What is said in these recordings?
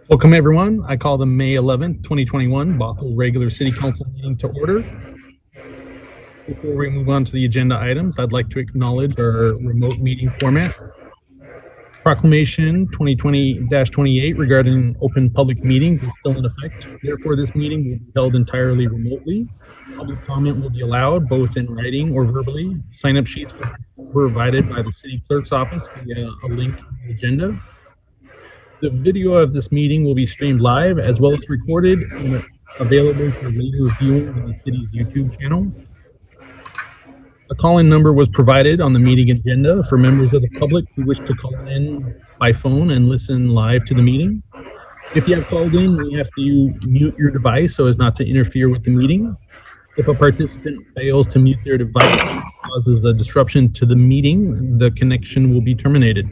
Welcome, everyone. I call the May 11th, 2021 Bothell regular City Council meeting to order. Before we move on to the agenda items, I'd like to acknowledge our remote meeting format. Proclamation 2020-28 regarding open public meetings is still in effect. Therefore, this meeting will be held entirely remotely. Public comment will be allowed both in writing or verbally. Sign-up sheets will be provided by the city clerk's office via a link in the agenda. The video of this meeting will be streamed live as well as recorded and available for later viewing on the city's YouTube channel. A call-in number was provided on the meeting agenda for members of the public who wish to call in by phone and listen live to the meeting. If you have called in, we ask that you mute your device so as not to interfere with the meeting. If a participant fails to mute their device and causes a disruption to the meeting, the connection will be terminated.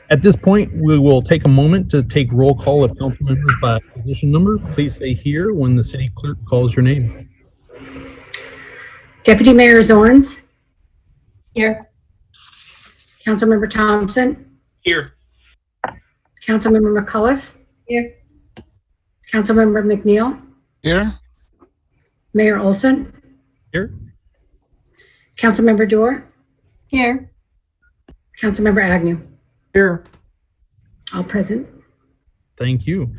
At this point, we will take a moment to take roll call of council members by position number. Please say here when the city clerk calls your name. Deputy Mayor Zorns. Here. Councilmember Thompson. Here. Councilmember McCullough. Here. Councilmember McNeil. Here. Mayor Olson. Here. Councilmember Dorr. Here. Councilmember Agnew. Here. All present. Thank you.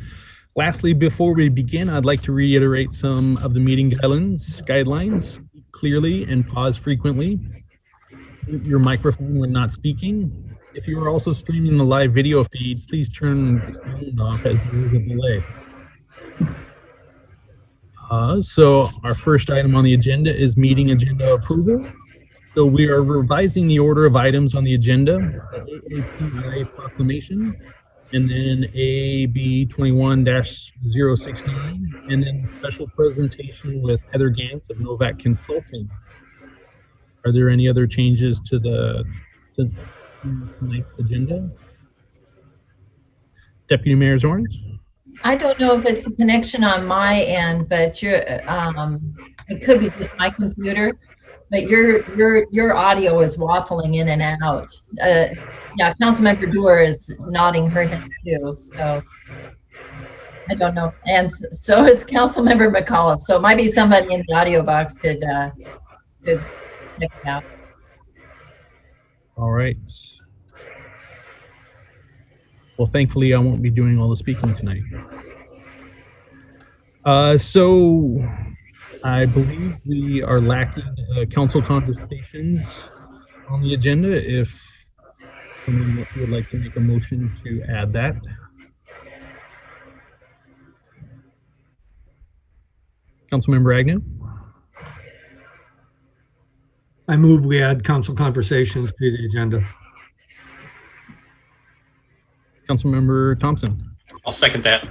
Lastly, before we begin, I'd like to reiterate some of the meeting guidelines. Speak clearly and pause frequently. Mute your microphone when not speaking. If you are also streaming the live video feed, please turn the sound off as there is a delay. So our first item on the agenda is meeting agenda approval. So we are revising the order of items on the agenda, AAPI Proclamation, and then AB 21-069, and then special presentation with Heather Gantz of Novak Consulting. Are there any other changes to tonight's agenda? Deputy Mayor Zorns? I don't know if it's a connection on my end, but it could be just my computer. But your audio is waffling in and out. Yeah, Councilmember Dorr is nodding her head too. So I don't know, and so is Councilmember McCullough. So it might be somebody in the audio box could check it out. All right. Well, thankfully, I won't be doing all the speaking tonight. So I believe we are lacking council conversations on the agenda. If someone would like to make a motion to add that. Councilmember Agnew? I move we add council conversations to the agenda. Councilmember Thompson? I'll second that.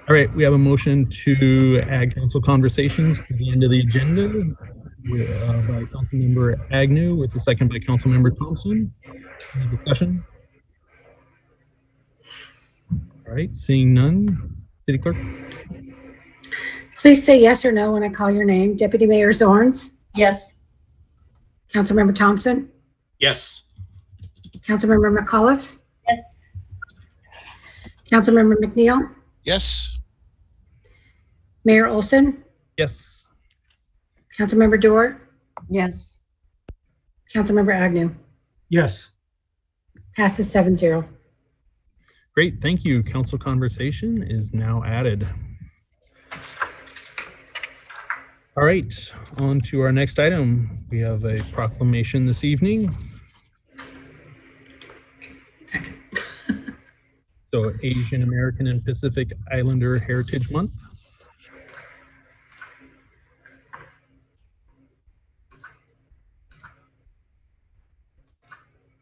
All right, we have a motion to add council conversations to the end of the agenda by Councilmember Agnew with a second by Councilmember Thompson. Any discussion? All right, seeing none. City Clerk? Please say yes or no when I call your name. Deputy Mayor Zorns. Yes. Councilmember Thompson. Yes. Councilmember McCullough. Yes. Councilmember McNeil. Yes. Mayor Olson. Yes. Councilmember Dorr. Yes. Councilmember Agnew. Yes. Passes 7-0. Great, thank you. Council conversation is now added. All right, on to our next item. We have a proclamation this evening. So Asian American and Pacific Islander Heritage Month.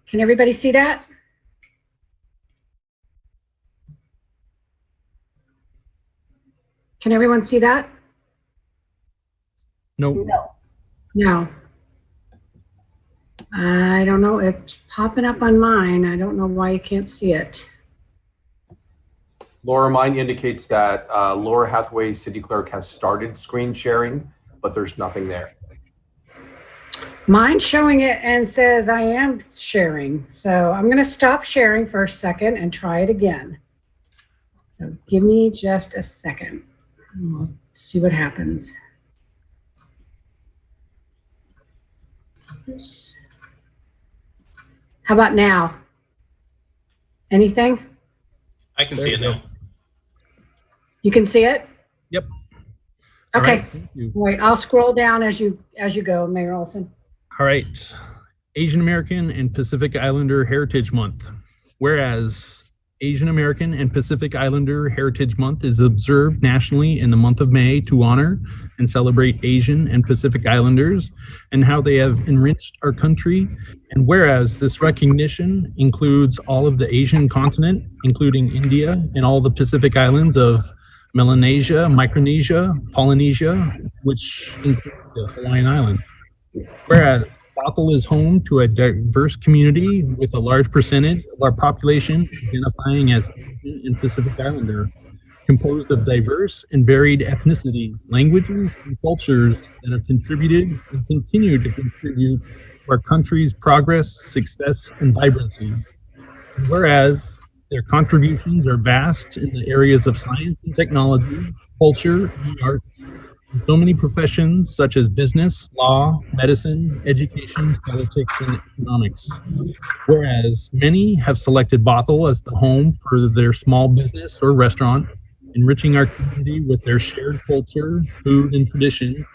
Can everybody see that? Can everyone see that? Nope. No. I don't know. It's popping up on mine. I don't know why you can't see it. Laura, mine indicates that Laura Hathaway, City Clerk, has started screen sharing, but there's nothing there. Mine's showing it and says I am sharing. So I'm going to stop sharing for a second and try it again. So give me just a second. We'll see what happens. How about now? Anything? I can There see we it go. now. You can see it? Yep. All Okay. right, thank you. Wait, I'll scroll down as you go, Mayor Olson. All right. Asian American and Pacific Islander Heritage Month. Whereas Asian American and Pacific Islander Heritage Month is observed nationally in the month of May to honor and celebrate Asian and Pacific Islanders and how they have enriched our country. And whereas this recognition includes all of the Asian continent, including India and all the Pacific Islands of Melanesia, Micronesia, Polynesia, which includes the Hawaiian Islands. Whereas Bothell is home to a diverse community with a large percentage of our population identifying as Asian and Pacific Islander, composed of diverse and varied ethnicities, languages, and cultures that have contributed and continue to contribute to our country's progress, success, and vibrancy. And whereas their contributions are vast in the areas of science and technology, culture, and arts, in so many professions such as business, law, medicine, education, politics, and economics. Whereas many have selected Bothell as the home for their small business or restaurant, enriching our community with their shared culture, food, and tradition.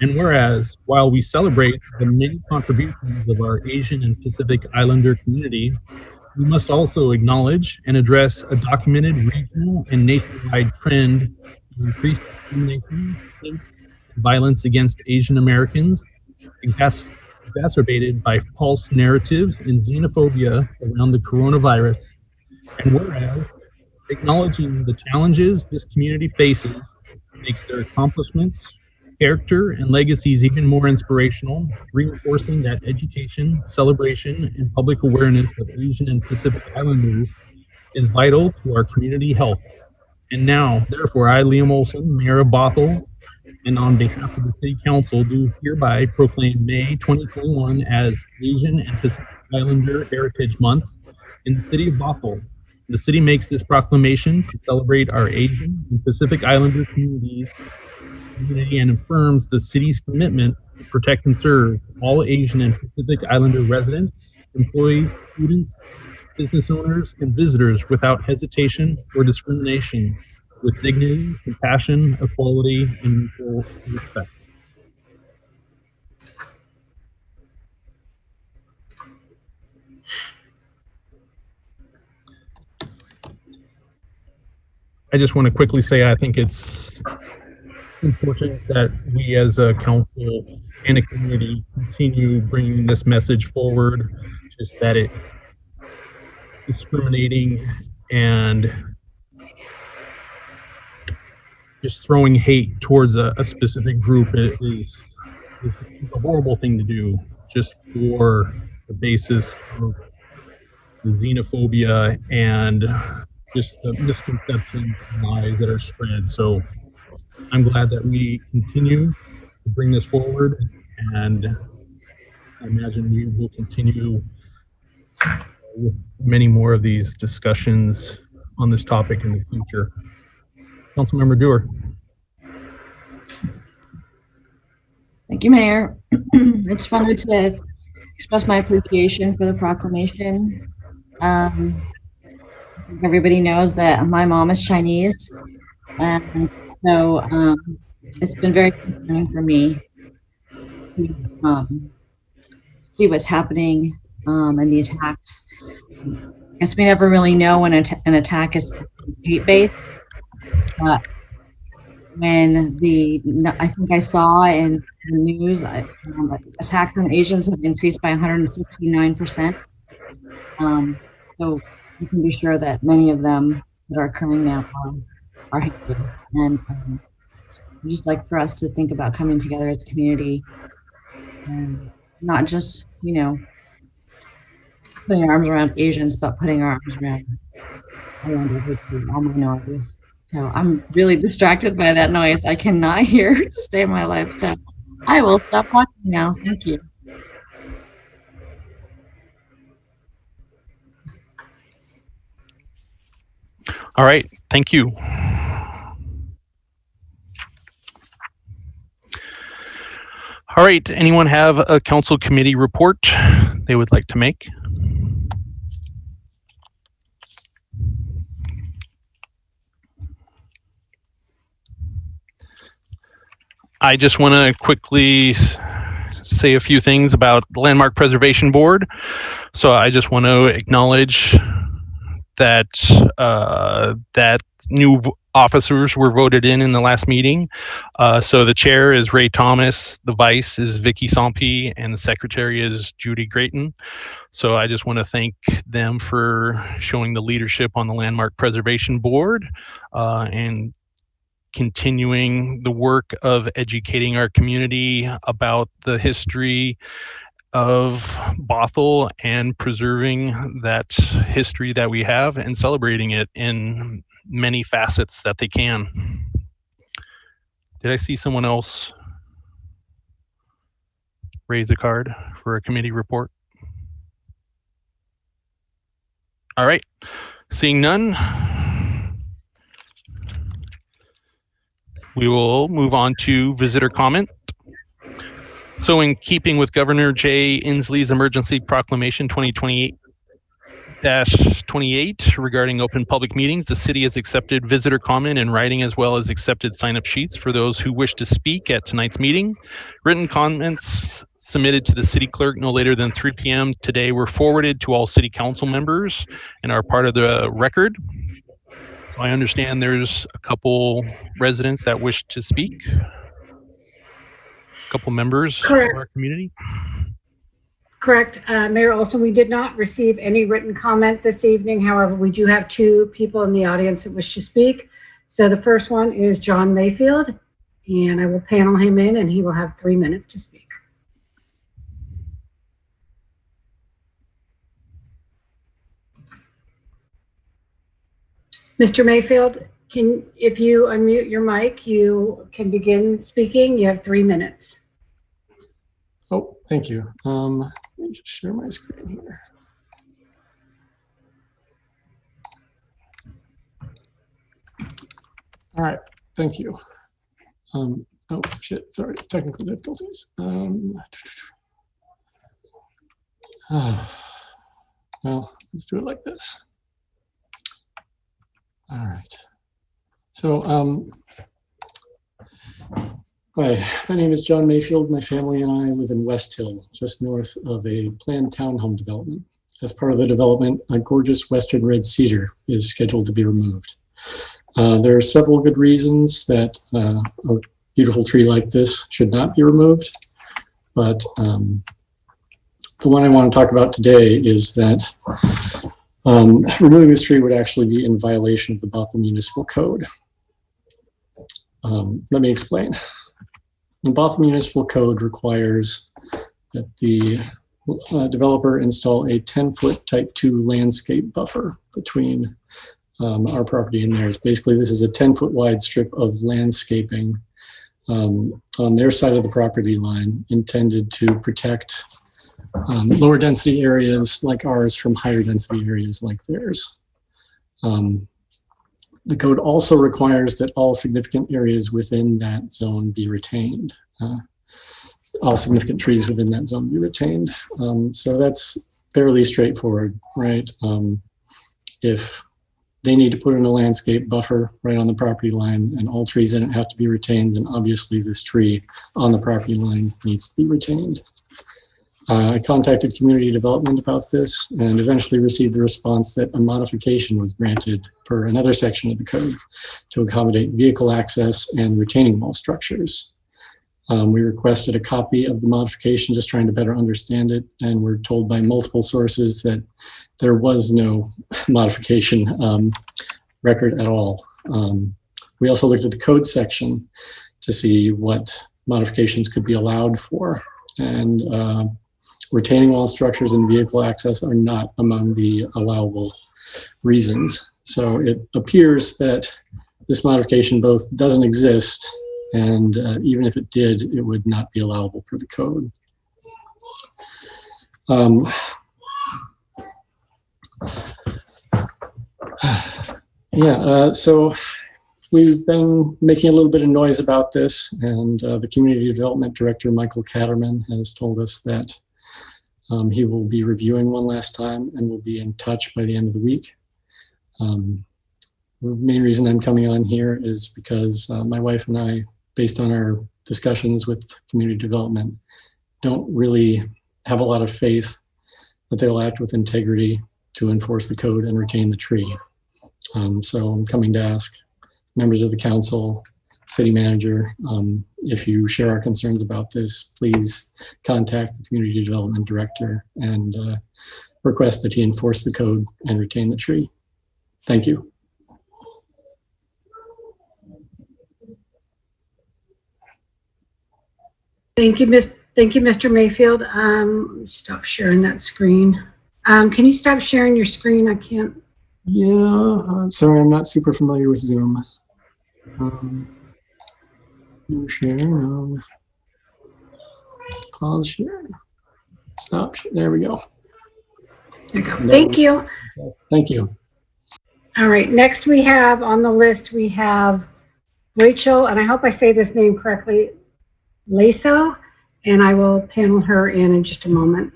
And whereas while we celebrate the many contributions of our Asian and Pacific Islander community, we must also acknowledge and address a documented regional and nationwide trend to increase discrimination and violence against Asian Americans, exacerbated by false narratives and xenophobia around the coronavirus. And whereas acknowledging the challenges this community faces makes their accomplishments, character, and legacies even more inspirational, reinforcing that education, celebration, and public awareness of Asian and Pacific Islanders is vital to our community health. And now, therefore, I, Liam Olson, Mayor of Bothell, and on behalf of the City Council, do hereby proclaim May 2021 as Asian and Pacific Islander Heritage Month in the City of Bothell. The city makes this proclamation to celebrate our Asian and Pacific Islander community and affirms the city's commitment to protect and serve all Asian and Pacific Islander residents, employees, students, business owners, and visitors without hesitation or discrimination, with dignity, compassion, equality, and mutual respect. I just want to quickly say I think it's important that we as a council and a community continue bringing this message forward, just that it discriminating and just throwing hate towards a specific group is a horrible thing to do, just for the basis of the xenophobia and just the misconceptions and lies that are spread. So I'm glad that we continue to bring this forward, and I imagine we will continue with many more of these discussions on this topic in the future. Councilmember Dewar. Thank you, Mayor. I just wanted to express my appreciation for the proclamation. Everybody knows that my mom is Chinese, and so it's been very concerning for me to see what's happening and the attacks. I guess we never really know when an attack is hate-based, but when I think I saw in the news, attacks on Asians have increased by 169%. So you can be sure that many of them that are occurring now are hate-based. And I'd just like for us to think about coming together as a community and not just, putting our arms around Asians, but putting our arms around all minorities. So I'm really distracted by that noise. I cannot hear to save my life. So I will stop watching now. Thank you. All right, thank you. All right, anyone have a council committee report they would like to make? I just want to quickly say a few things about the Landmark Preservation Board. So I just want to acknowledge that that new officers were voted in the last meeting. So the chair is Ray Thomas, the vice is Vicky Sampi, and the secretary is Judy Grayton. So I just want to thank them for showing the leadership on the Landmark Preservation Board and continuing the work of educating our community about the history of Bothell and preserving that history that we have and celebrating it in many facets that they can. Did I see someone else raise a card for a committee report? All right, seeing none, we will move on to visitor comment. So in keeping with Governor Jay Inslee's emergency proclamation 2028-28 regarding open public meetings, the city has accepted visitor comment in writing as well as accepted sign-up sheets for those who wish to speak at tonight's meeting. Written comments submitted to the city clerk no later than 3 p.m. today were forwarded to all city council members and are part of the record. So I understand there's a couple residents that wish to speak. A couple members Correct. of our community. Correct. Mayor Olson, we did not receive any written comment this evening. However, we do have 2 people in the audience that wish to speak. So the first one is John Mayfield, and I will panel him in, and he will have 3 minutes to speak. Mr. Mayfield, if you unmute your mic, you can begin speaking. You have 3 minutes. Oh, thank you. Let me just share my screen here. All right, thank you. Oh shit, sorry, technical difficulties. Well, let's do it like this. All right. So, hi, my name is John Mayfield. My family and I live in West Hill, just north of a planned townhome development. As part of the development, a gorgeous western red cedar is scheduled to be removed. There are several good reasons that a beautiful tree like this should not be removed, but the one I want to talk about today is that removing this tree would actually be in violation of the Bothell Municipal Code. Let me explain. The Bothell Municipal Code requires that the developer install a 10-foot type 2 landscape buffer between our property and theirs. Basically, this is a 10-foot wide strip of landscaping on their side of the property line intended to protect lower density areas like ours from higher density areas like theirs. The code also requires that all significant areas within that zone be retained. All significant trees within that zone be retained. So that's fairly straightforward, right? If they need to put in a landscape buffer right on the property line and all trees in it have to be retained, then obviously this tree on the property line needs to be retained. I contacted community development about this and eventually received the response that a modification was granted per another section of the code to accommodate vehicle access and retaining wall structures. We requested a copy of the modification, just trying to better understand it, and we're told by multiple sources that there was no modification record at all. We also looked at the code section to see what modifications could be allowed for, and retaining wall structures and vehicle access are not among the allowable reasons. So it appears that this modification both doesn't exist, and even if it did, it would not be allowable for the code. So we've been making a little bit of noise about this, and the Community Development Director, Michael Catterman, has told us that he will be reviewing one last time and will be in touch by the end of the week. The main reason I'm coming on here is because my wife and I, based on our discussions with community development, don't really have a lot of faith that they'll act with integrity to enforce the code and retain the tree. So I'm coming to ask members of the council, city manager, if you share our concerns about this, please contact the community development director and request that he enforce the code and retain the tree. Thank you. Thank you, Mr. Mayfield. Stop sharing that screen. Can you stop sharing your screen? I can't. Yeah, sorry, I'm not super familiar with Zoom. No share, no. Pause share. Stop. There we go. There you go. Thank you. Thank you. All right, next we have on the list, we have Rachel, and I hope I say this name correctly, Laso, and I will panel her in just a moment.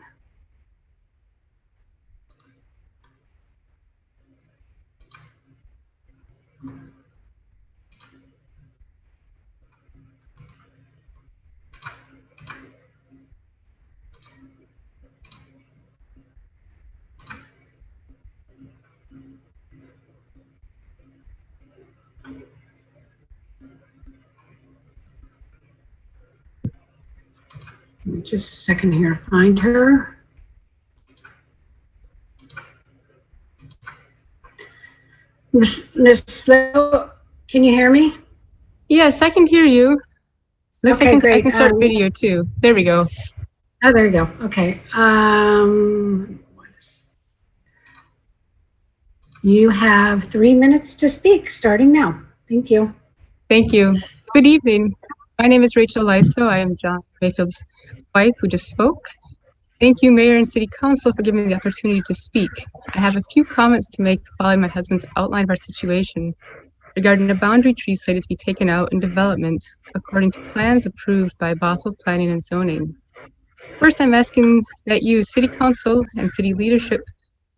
Just a second here, find her. Ms. Slow, can you hear me? Yes, I can hear you. Looks Okay, like I great. can start video too. There we go. Oh, there you go. Okay. You have 3 minutes to speak, starting now. Thank you. Thank you. Good evening. My name is Rachel Lyso. I am John Mayfield's wife who just spoke. Thank you, Mayor and City Council, for giving me the opportunity to speak. I have a few comments to make following my husband's outline of our situation regarding a boundary tree slated to be taken out in development according to plans approved by Bothell Planning and Zoning. First, I'm asking that you, City Council and City leadership,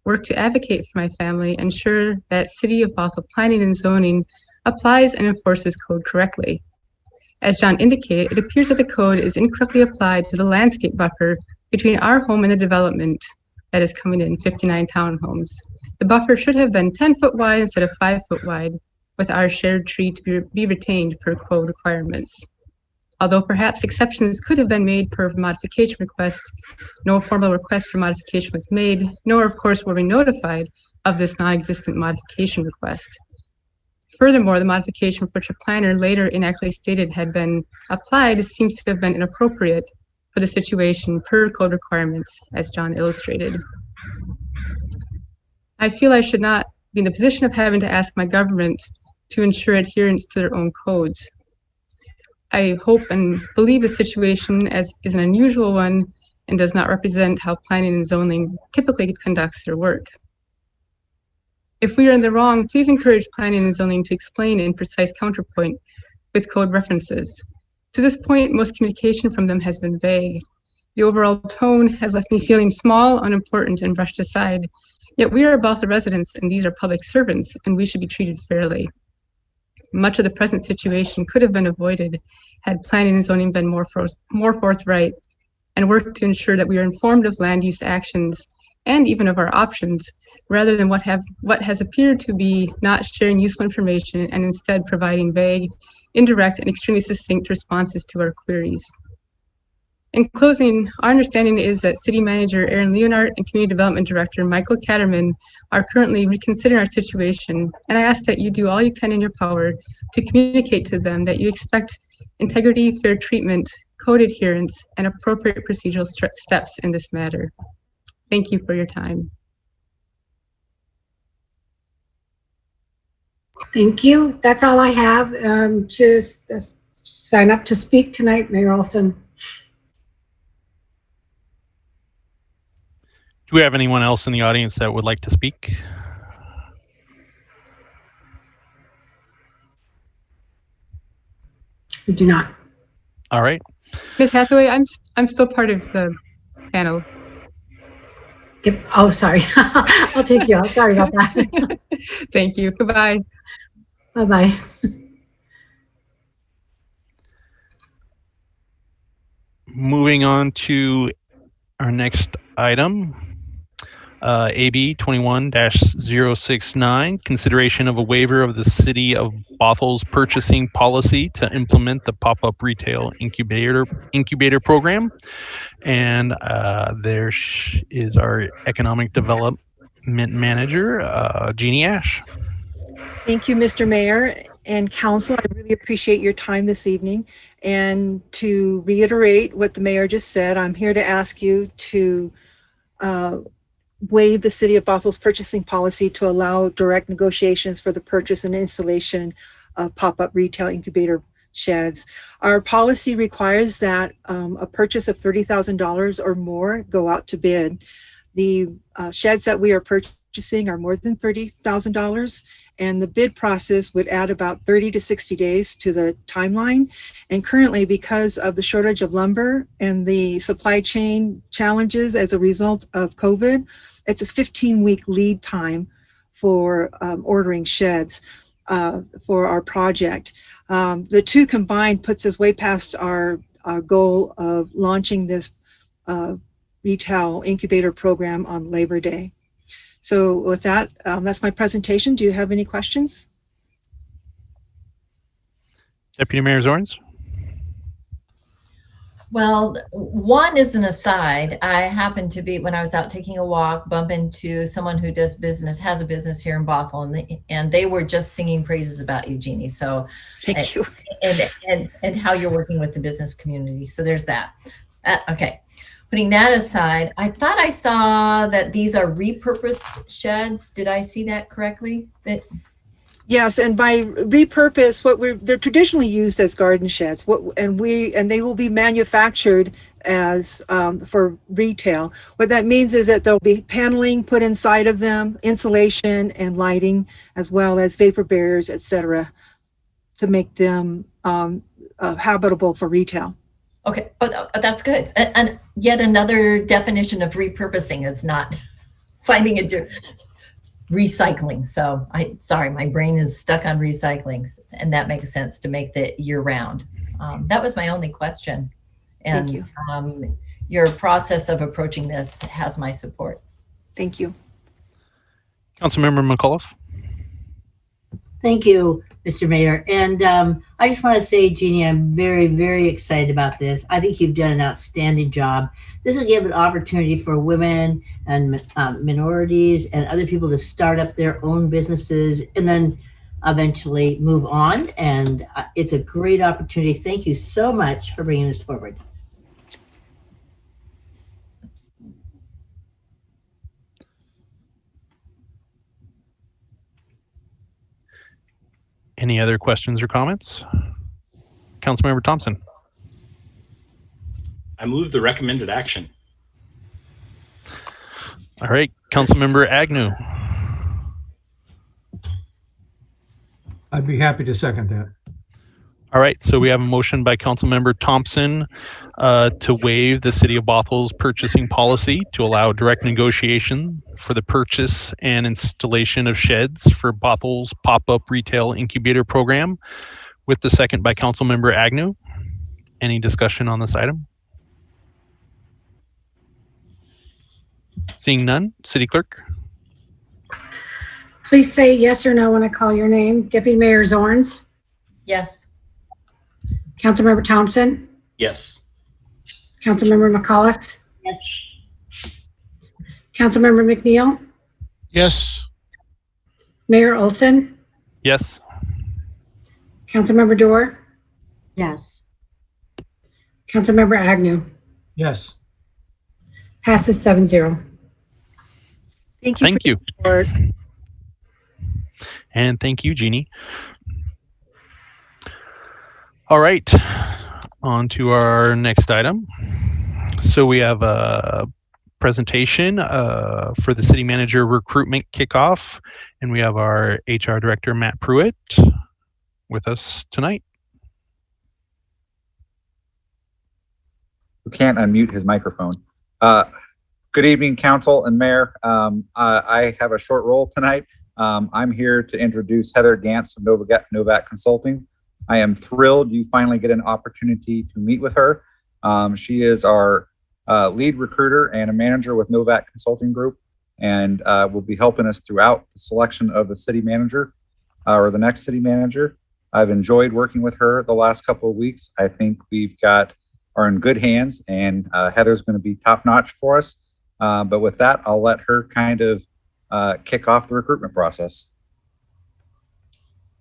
work to advocate for my family, ensure that City of Bothell Planning and Zoning applies and enforces code correctly. As John indicated, it appears that the code is incorrectly applied to the landscape buffer between our home and the development that is coming in, 59 townhomes. The buffer should have been 10 foot wide instead of 5 foot wide, with our shared tree to be retained per code requirements. Although perhaps exceptions could have been made per modification request, no formal request for modification was made, nor of course were we notified of this non-existent modification request. Furthermore, the modification for which a planner later inaccurately stated had been applied seems to have been inappropriate for the situation per code requirements, as John illustrated. I feel I should not be in the position of having to ask my government to ensure adherence to their own codes. I hope and believe the situation is an unusual one and does not represent how planning and zoning typically conducts their work. If we are in the wrong, please encourage planning and zoning to explain in precise counterpoint with code references. To this point, most communication from them has been vague. The overall tone has left me feeling small, unimportant, and brushed aside. Yet we are Bothell residents and these are public servants and we should be treated fairly. Much of the present situation could have been avoided had planning and zoning been more forthright and worked to ensure that we are informed of land use actions and even of our options, rather than what has appeared to be not sharing useful information and instead providing vague, indirect, and extremely succinct responses to our queries. In closing, our understanding is that City Manager Aaron Leonard and Community Development Director Michael Catterman are currently reconsidering our situation, and I ask that you do all you can in your power to communicate to them that you expect integrity, fair treatment, code adherence, and appropriate procedural steps in this matter. Thank you for your time. Thank you. That's all I have to sign up to speak tonight, Mayor Olson. Do we have anyone else in the audience that would like to speak? We do not. All right. Ms. Hathaway, I'm still part of the panel. Yep. Oh, sorry. I'll take you out. Sorry about that. Thank you. Goodbye. Bye-bye. Moving on to our next item, AB 21-069, consideration of a waiver of the City of Bothell's purchasing policy to implement the pop-up retail incubator program. And there is our economic development manager, Jeannie Ash. Thank you, Mr. Mayor and Council. I really appreciate your time this evening. And to reiterate what the mayor just said, I'm here to ask you to waive the City of Bothell's purchasing policy to allow direct negotiations for the purchase and installation of pop-up retail incubator sheds. Our policy requires that a purchase of $30,000 or more go out to bid. The sheds that we are purchasing are more than $30,000, and the bid process would add about 30 to 60 days to the timeline. And currently, because of the shortage of lumber and the supply chain challenges as a result of COVID, it's a 15-week lead time for ordering sheds for our project. The two combined puts us way past our goal of launching this retail incubator program on Labor Day. So with that, that's my presentation. Do you have any questions? Deputy Mayor Zorns. Well, one is an aside. I happened to be, when I was out taking a walk, bump into someone who has a business here in Bothell, and they were just singing praises about you, Jeannie. So thank you. And how you're working with the business community. So there's that. Okay. Putting that aside, I thought I saw that these are repurposed sheds. Did I see that correctly? Yes, and by repurpose, they're traditionally used as garden sheds. And they will be manufactured as for retail. What that means is that there'll be paneling put inside of them, insulation and lighting, as well as vapor barriers, etc., to make them habitable for retail. Okay, that's good. And yet another definition of repurposing is not finding a recycling. So sorry, my brain is stuck on recycling, and that makes sense to make the year round. That was my only question. And thank you. Your process of approaching this has my support. Thank you. Councilmember McAuliffe. Thank you, Mr. Mayor. And I just want to say, Jeannie, I'm very, very excited about this. I think you've done an outstanding job. This will give an opportunity for women and minorities and other people to start up their own businesses and then eventually move on. And it's a great opportunity. Thank you so much for bringing this forward. Any other questions or comments? Councilmember Thompson. I move the recommended action. All right, Councilmember Agnew. I'd be happy to second that. All right, so we have a motion by Councilmember Thompson to waive the City of Bothell's purchasing policy to allow direct negotiation for the purchase and installation of sheds for Bothell's pop-up retail incubator program, with the second by Councilmember Agnew. Any discussion on this item? Seeing none, City Clerk. Please say yes or no when I call your name. Deputy Mayor Zorns. Yes. Councilmember Thompson. Yes. Councilmember McAuliffe. Yes. Councilmember McNeil. Yes. Mayor Olson. Yes. Councilmember Dorr. Yes. Councilmember Agnew. Yes. Passes 7-0. Thank you. Thank you. For And thank you, Jeannie. All right, on to our next item. So we have a presentation for the city manager recruitment kickoff, and we have our HR director, Matt Pruitt, with us tonight. who can't unmute his microphone. Good evening, Council and Mayor. I have a short role tonight. I'm here to introduce Heather Gantz of Novak Consulting. I am thrilled you finally get an opportunity to meet with her. She is our lead recruiter and a manager with Novak Consulting Group, and will be helping us throughout the selection of the city manager or the next city manager. I've enjoyed working with her the last couple of weeks. I think are in good hands, and Heather's going to be top notch for us. But with that, I'll let her kind of kick off the recruitment process.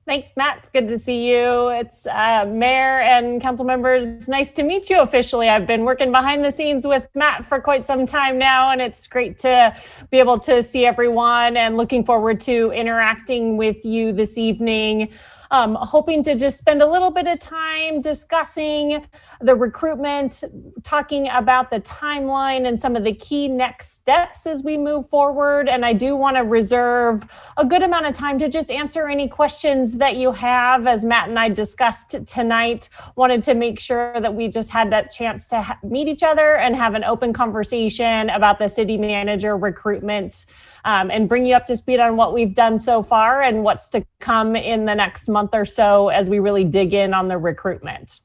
Thanks, Matt. It's good to see you. It's Mayor and council members. Nice to meet you officially. I've been working behind the scenes with Matt for quite some time now, and it's great to be able to see everyone and looking forward to interacting with you this evening. Hoping to just spend a little bit of time discussing the recruitment, talking about the timeline and some of the key next steps as we move forward. And I do want to reserve a good amount of time to just answer any questions that you have. As Matt and I discussed tonight, wanted to make sure that we just had that chance to meet each other and have an open conversation about the city manager recruitment, and bring you up to speed on what we've done so far and what's to come in the next month or so as we really dig in on the recruitment.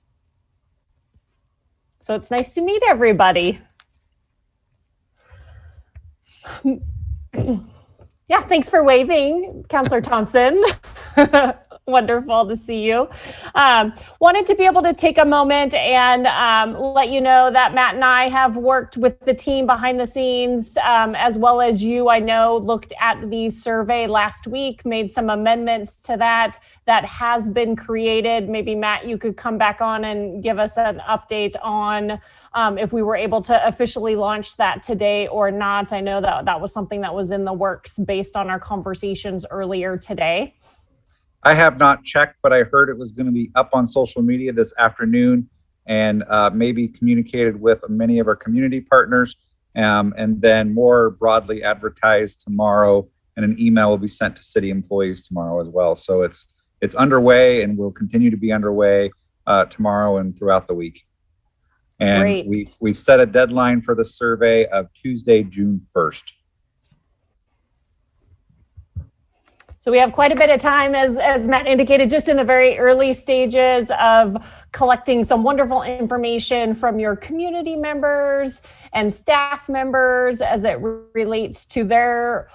So it's nice to meet everybody. Yeah, thanks for waving, Councillor Thompson. Wonderful to see you. Wanted to be able to take a moment and let you know that Matt and I have worked with the team behind the scenes, as well as you. I know looked at the survey last week, made some amendments to that has been created. Maybe Matt, you could come back on and give us an update on if we were able to officially launch that today or not. I know that was something that was in the works based on our conversations earlier today. I have not checked, but I heard it was going to be up on social media this afternoon and maybe communicated with many of our community partners, and then more broadly advertised tomorrow, and an email will be sent to city employees tomorrow as well. So it's underway and will continue to be underway tomorrow and throughout the week. And Great. we've set a deadline for the survey of Tuesday, June 1st. So we have quite a bit of time, as Matt indicated, just in the very early stages of collecting some wonderful information from your community members and staff members as it relates to their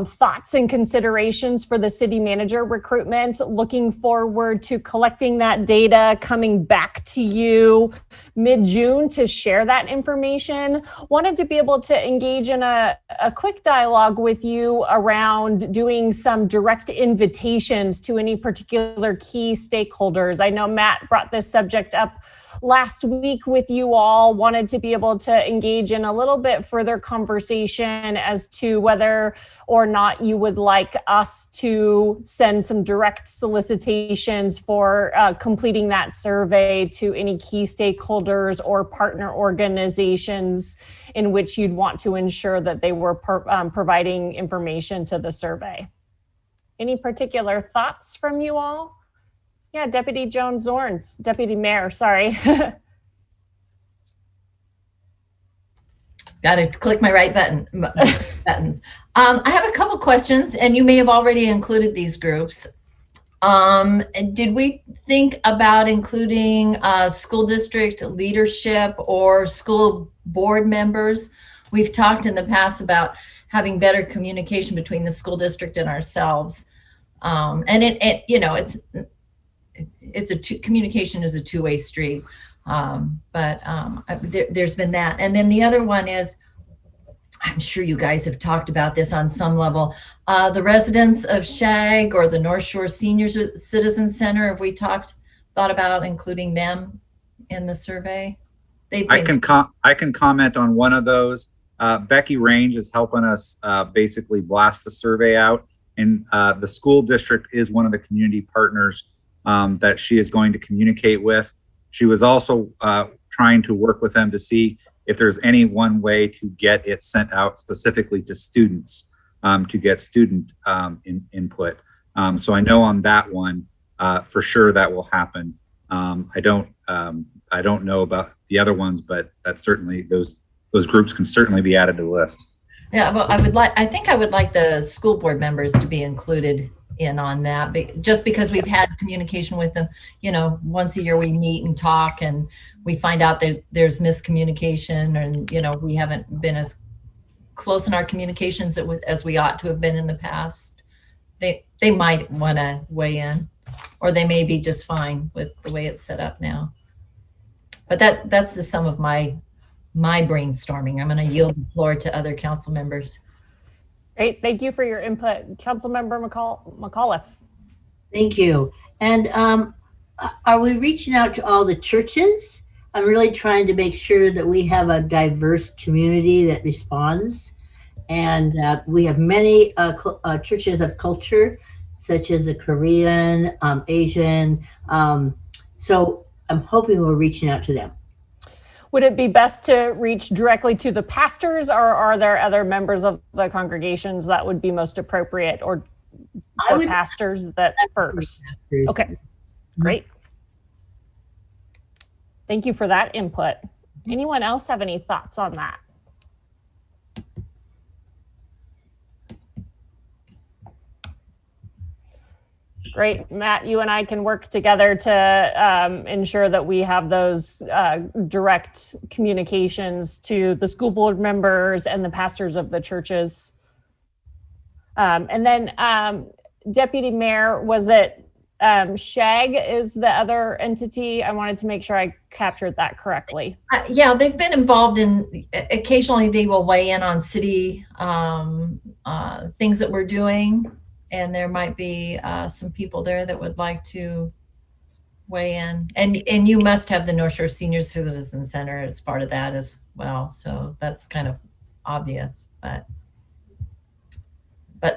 thoughts and considerations for the city manager recruitment. Looking forward to collecting that data, coming back to you mid-June to share that information. Wanted to be able to engage in a quick dialogue with you around doing some direct invitations to any particular key stakeholders. I know Matt brought this subject up last week with you all. Wanted to be able to engage in a little bit further conversation as to whether or not you would like us to send some direct solicitations for completing that survey to any key stakeholders or partner organizations in which you'd want to ensure that they were providing information to the survey. Any particular thoughts from you all? Yeah, Deputy Jones-Zorns, Deputy Mayor, sorry. Got to click my right buttons. I have a couple questions, and you may have already included these groups. Did we think about including school district leadership or school board members? We've talked in the past about having better communication between the school district and ourselves. And communication is a two-way street. There's been that. And then the other one is, I'm sure you guys have talked about this on some level, the residents of Shag or the North Shore Senior Citizen Center. Have we thought about including them in the survey? I can comment on one of those. Becky Range is helping us basically blast the survey out, and the school district is one of the community partners that she is going to communicate with. She was also trying to work with them to see if there's any one way to get it sent out specifically to students, to get student input. So I know on that one, for sure that will happen. I don't I don't know about the other ones, but that's certainly, those groups can certainly be added to the list. Yeah, well, I think I would like the school board members to be included in on that, just because we've had communication with them. You know, once a year we meet and talk, and we find out that there's miscommunication, and, you know, we haven't been as close in our communications as we ought to have been in the past. They might want to weigh in, or they may be just fine with the way it's set up now. But that's the sum of my brainstorming. I'm going to yield the floor to other council members. Great. Thank you for your input. Councilmember McAuliffe. Thank you. And are we reaching out to all the churches? I'm really trying to make sure that we have a diverse community that responds. And we have many churches of culture, such as the Korean, Asian. So I'm hoping we're reaching out to them. Would it be best to reach directly to the pastors, or are there other members of the congregations that would be most appropriate, or pastors that first? Okay, great. Thank you for that input. Anyone else have any thoughts on that? Great. Matt, you and I can work together to ensure that we have those direct communications to the school board members and the pastors of the churches. And then Deputy Mayor, was it SHAG is the other entity? I wanted to make sure I captured that correctly. Yeah, they've been involved in, occasionally they will weigh in on city things that we're doing. And there might be some people there that would like to weigh in. And you must have the North Shore Senior Citizen Center as part of that as well. So that's kind of obvious, but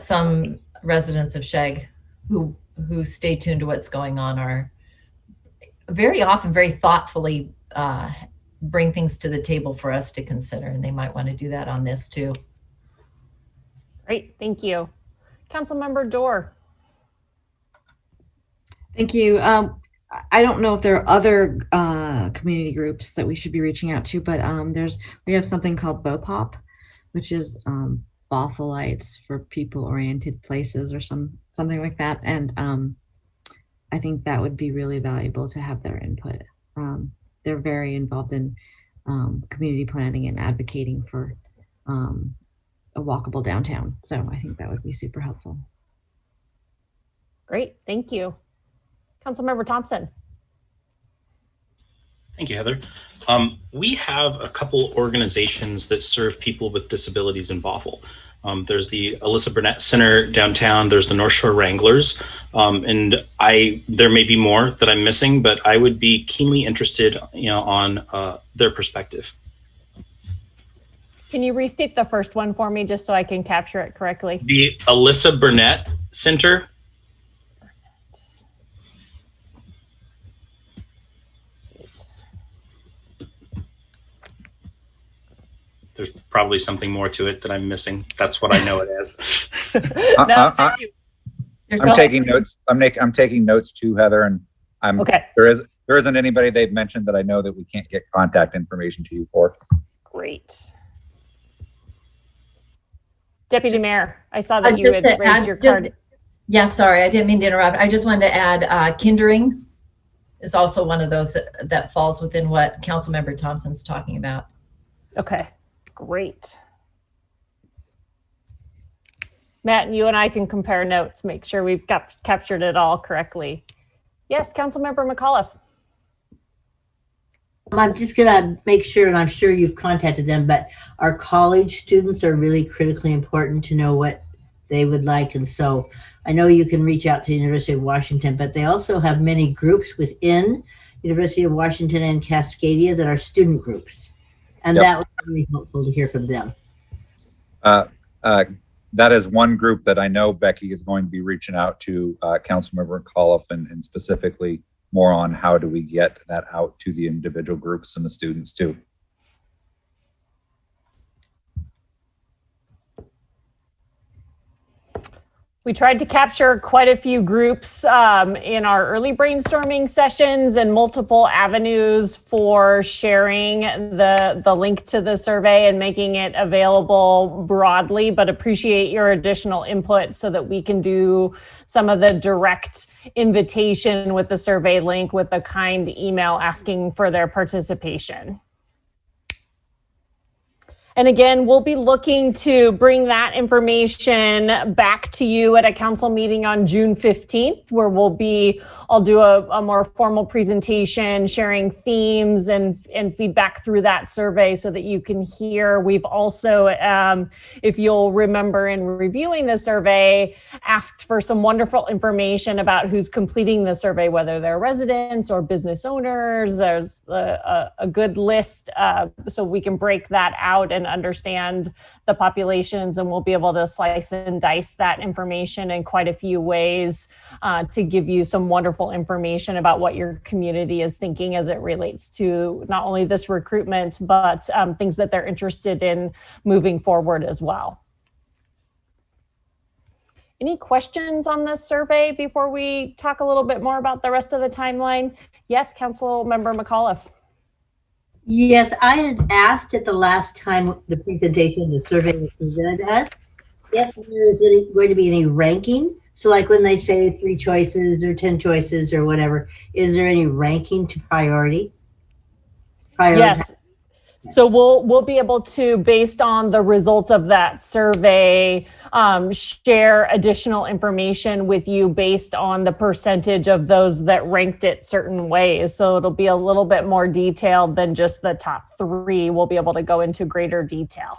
some residents of SHAG who stay tuned to what's going on are very often very thoughtfully bring things to the table for us to consider. And they might want to do that on this too. Great, thank you. Councilmember Dorr. Thank you. I don't know if there are other community groups that we should be reaching out to, but we have something called BOPOP, which is Bothellites for people-oriented places, or something like that. And I think that would be really valuable to have their input. They're very involved in community planning and advocating for a walkable downtown. So I think that would be super helpful. Great, thank you. Councilmember Thompson. Thank you, Heather. We have a couple organizations that serve people with disabilities in Bothell. There's the Alyssa Burnett Center downtown. There's the North Shore Wranglers. And there may be more that I'm missing, but I would be keenly interested, on their perspective. Can you restate the first one for me just so I can capture it correctly? The Alyssa Burnett Center. There's probably something more to it that I'm missing. That's what I know it as. I'm taking notes. I'm taking notes too, Heather, and okay. There isn't anybody they've mentioned that I know that we can't get contact information to you for. Great. Deputy Mayor, I saw that you had raised your card. Yeah, sorry, I didn't mean to interrupt. I just wanted to add kindering is also one of those that falls within what Councilmember Thompson's talking about. Okay, great. Matt, and you and I can compare notes, make sure we've captured it all correctly. Yes, Councilmember McAuliffe. I'm just going to make sure, and I'm sure you've contacted them, but our college students are really critically important to know what they would like. And so I know you can reach out to the University of Washington, but they also have many groups within University of Washington and Cascadia that are student groups. And that would be really helpful to hear from them. That is one group that I know Becky is going to be reaching out to Councilmember McAuliffe and specifically more on how do we get that out to the individual groups and the students too. We tried to capture quite a few groups in our early brainstorming sessions and multiple avenues for sharing the link to the survey and making it available broadly, but appreciate your additional input so that we can do some of the direct invitation with the survey link with a kind email asking for their participation. And again, we'll be looking to bring that information back to you at a council meeting on June 15th, where I'll do a more formal presentation sharing themes and feedback through that survey so that you can hear. We've also, if you'll remember in reviewing the survey, asked for some wonderful information about who's completing the survey, whether they're residents or business owners. There's a good list so we can break that out and understand the populations, and we'll be able to slice and dice that information in quite a few ways to give you some wonderful information about what your community is thinking as it relates to not only this recruitment, but things that they're interested in moving forward as well. Any questions on this survey before we talk a little bit more about the rest of the timeline? Yes, Councilmember McAuliffe. Yes, I had asked at the last time the presentation, the survey was presented to us, if there is going to be any ranking. So like when they say 3 choices or 10 choices or whatever, is there any ranking to priority? Yes. So we'll be able to, based on the results of that survey, share additional information with you based on the percentage of those that ranked it certain ways. So it'll be a little bit more detailed than just the top 3. We'll be able to go into greater detail.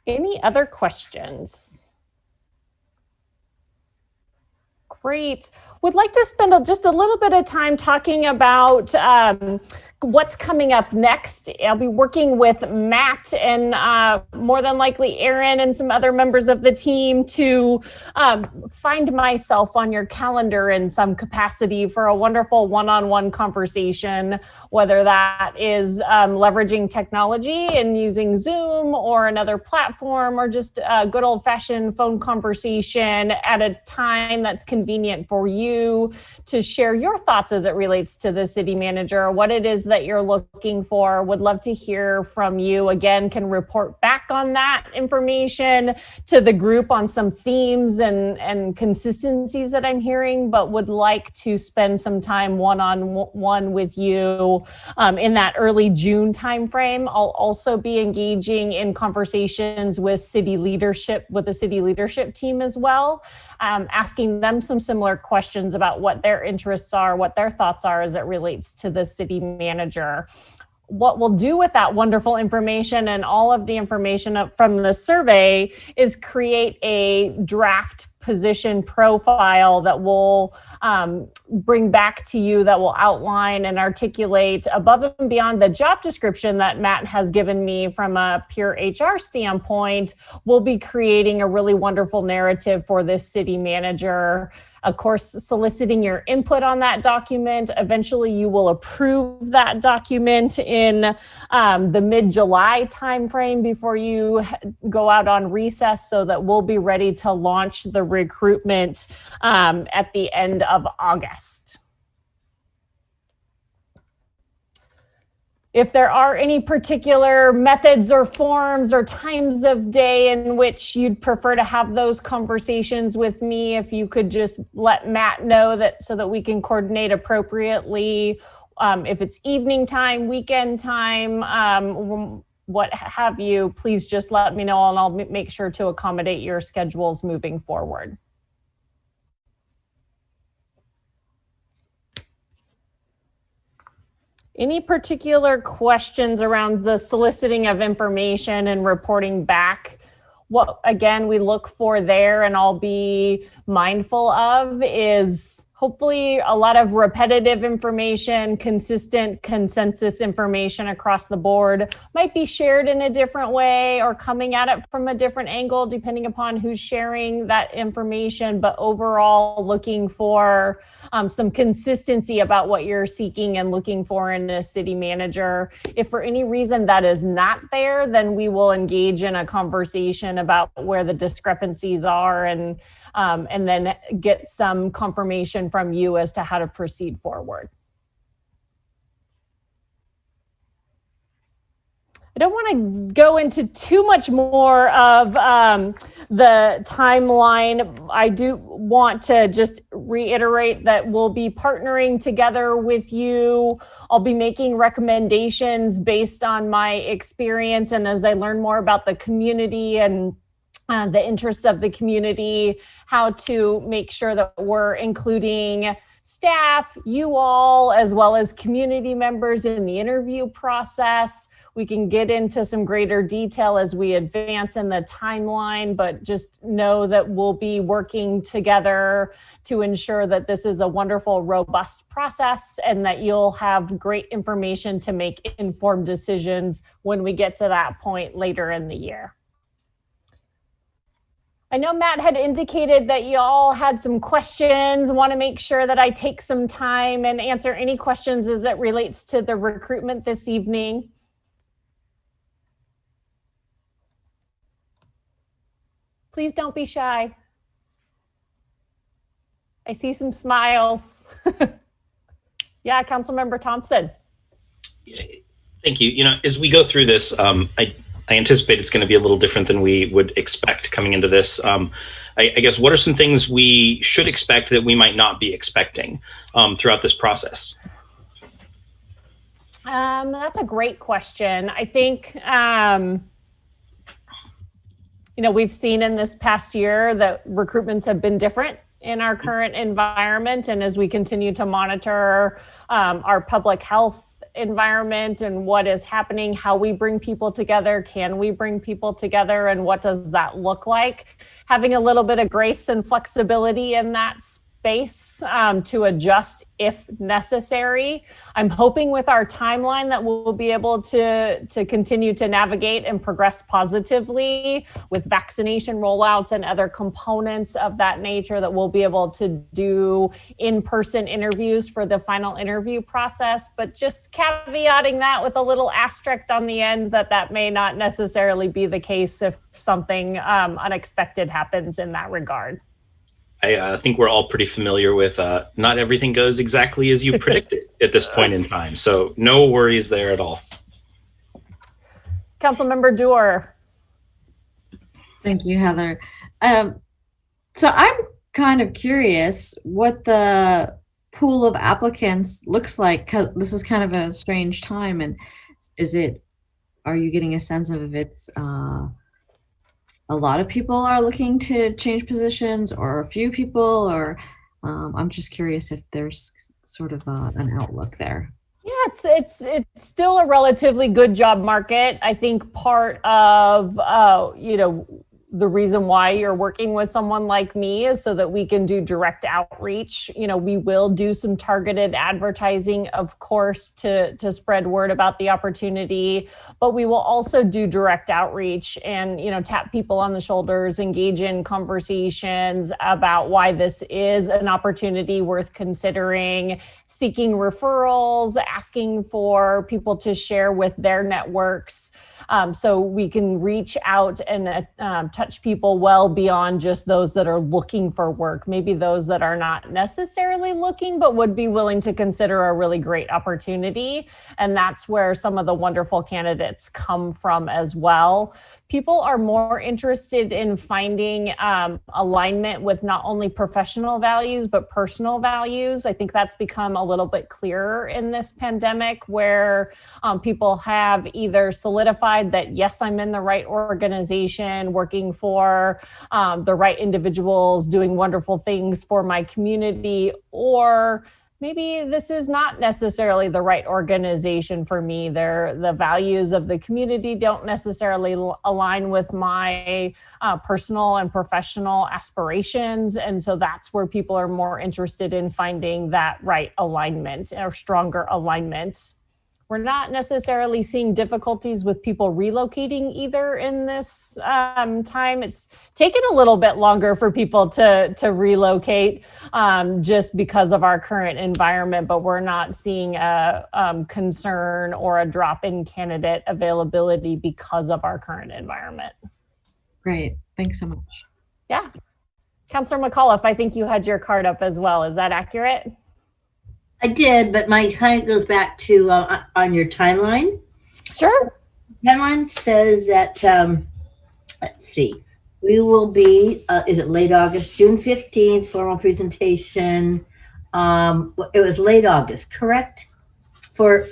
Any other questions? Great. Would like to spend just a little bit of time talking about what's coming up next. I'll be working with Matt and more than likely Aaron and some other members of the team to find myself on your calendar in some capacity for a wonderful one-on-one conversation, whether that is leveraging technology and using Zoom or another platform, or just a good old-fashioned phone conversation at a time that's convenient for you to share your thoughts as it relates to the city manager, what it is that you're looking for. Would love to hear from you. Again, can report back on that information to the group on some themes and consistencies that I'm hearing, but would like to spend some time one-on-one with you in that early June timeframe. I'll also be engaging in conversations with the city leadership team as well, asking them some similar questions about what their interests are, what their thoughts are as it relates to the city manager. What we'll do with that wonderful information and all of the information from the survey is create a draft position profile that we'll bring back to you, that will outline and articulate above and beyond the job description that Matt has given me from a pure HR standpoint. We'll be creating a really wonderful narrative for this city manager. Of course, soliciting your input on that document. Eventually, you will approve that document in the mid-July timeframe before you go out on recess, so that we'll be ready to launch the recruitment at the end of August. If there are any particular methods or forms or times of day in which you'd prefer to have those conversations with me, if you could just let Matt know that, so that we can coordinate appropriately. If it's evening time, weekend time, what have you, please just let me know and I'll make sure to accommodate your schedules moving forward. Any particular questions around the soliciting of information and reporting back? What, again, we look for there and I'll be mindful of is hopefully a lot of repetitive information, consistent consensus information across the board might be shared in a different way or coming at it from a different angle, depending upon who's sharing that information. But overall, looking for some consistency about what you're seeking and looking for in a city manager. If for any reason that is not there, then we will engage in a conversation about where the discrepancies are and then get some confirmation from you as to how to proceed forward. I don't want to go into too much more of the timeline. I do want to just reiterate that we'll be partnering together with you. I'll be making recommendations based on my experience and as I learn more about the community and the interests of the community, how to make sure that we're including staff, you all, as well as community members in the interview process. We can get into some greater detail as we advance in the timeline, but just know that we'll be working together to ensure that this is a wonderful, robust process and that you'll have great information to make informed decisions when we get to that point later in the year. I know Matt had indicated that you all had some questions. Want to make sure that I take some time and answer any questions as it relates to the recruitment this evening. Please don't be shy. I see some smiles. Yeah, Councilmember Thompson. Thank you. You know, as we go through this, I anticipate it's going to be a little different than we would expect coming into this. I guess, what are some things we should expect that we might not be expecting throughout this process? That's a great question. I think, you know, we've seen in this past year that recruitments have been different in our current environment. And as we continue to monitor our public health environment and what is happening, how we bring people together, can we bring people together, and what does that look like? Having a little bit of grace and flexibility in that space to adjust if necessary. I'm hoping with our timeline that we'll be able to continue to navigate and progress positively with vaccination rollouts and other components of that nature, that we'll be able to do in-person interviews for the final interview process, but just caveating that with a little asterisk on the end that may not necessarily be the case if something unexpected happens in that regard. I think we're all pretty familiar with not everything goes exactly as you predicted at this point in time. So no worries there at all. Councilmember Doerr. Thank you, Heather. So I'm kind of curious what the pool of applicants looks like, because this is kind of a strange time. And are you getting a sense of if it's a lot of people are looking to change positions, or a few people, or I'm just curious if there's sort of an outlook there. Yeah, it's still a relatively good job market. I think part of you know, the reason why you're working with someone like me is so that we can do direct outreach. You know, we will do some targeted advertising, of course, to spread word about the opportunity, but we will also do direct outreach and, you know, tap people on the shoulders, engage in conversations about why this is an opportunity worth considering, seeking referrals, asking for people to share with their networks, so we can reach out and touch people well beyond just those that are looking for work, maybe those that are not necessarily looking, but would be willing to consider a really great opportunity. And that's where some of the wonderful candidates come from as well. People are more interested in finding alignment with not only professional values, but personal values. I think that's become a little bit clearer in this pandemic, where people have either solidified that, yes, I'm in the right organization, working for the right individuals, doing wonderful things for my community, or maybe this is not necessarily the right organization for me. The values of the community don't necessarily align with my personal and professional aspirations. And so that's where people are more interested in finding that right alignment or stronger alignment. We're not necessarily seeing difficulties with people relocating either in this time. It's taken a little bit longer for people to relocate just because of our current environment, but we're not seeing a concern or a drop in candidate availability because of our current environment. Great. Thanks so much. Yeah. Councilor McAuliffe, I think you had your card up as well. Is that accurate? I did, but my kind of goes back to on your timeline. Sure. Timeline says that, let's see, we will be, is it late August, June 15th, formal presentation. It was late August, correct? For,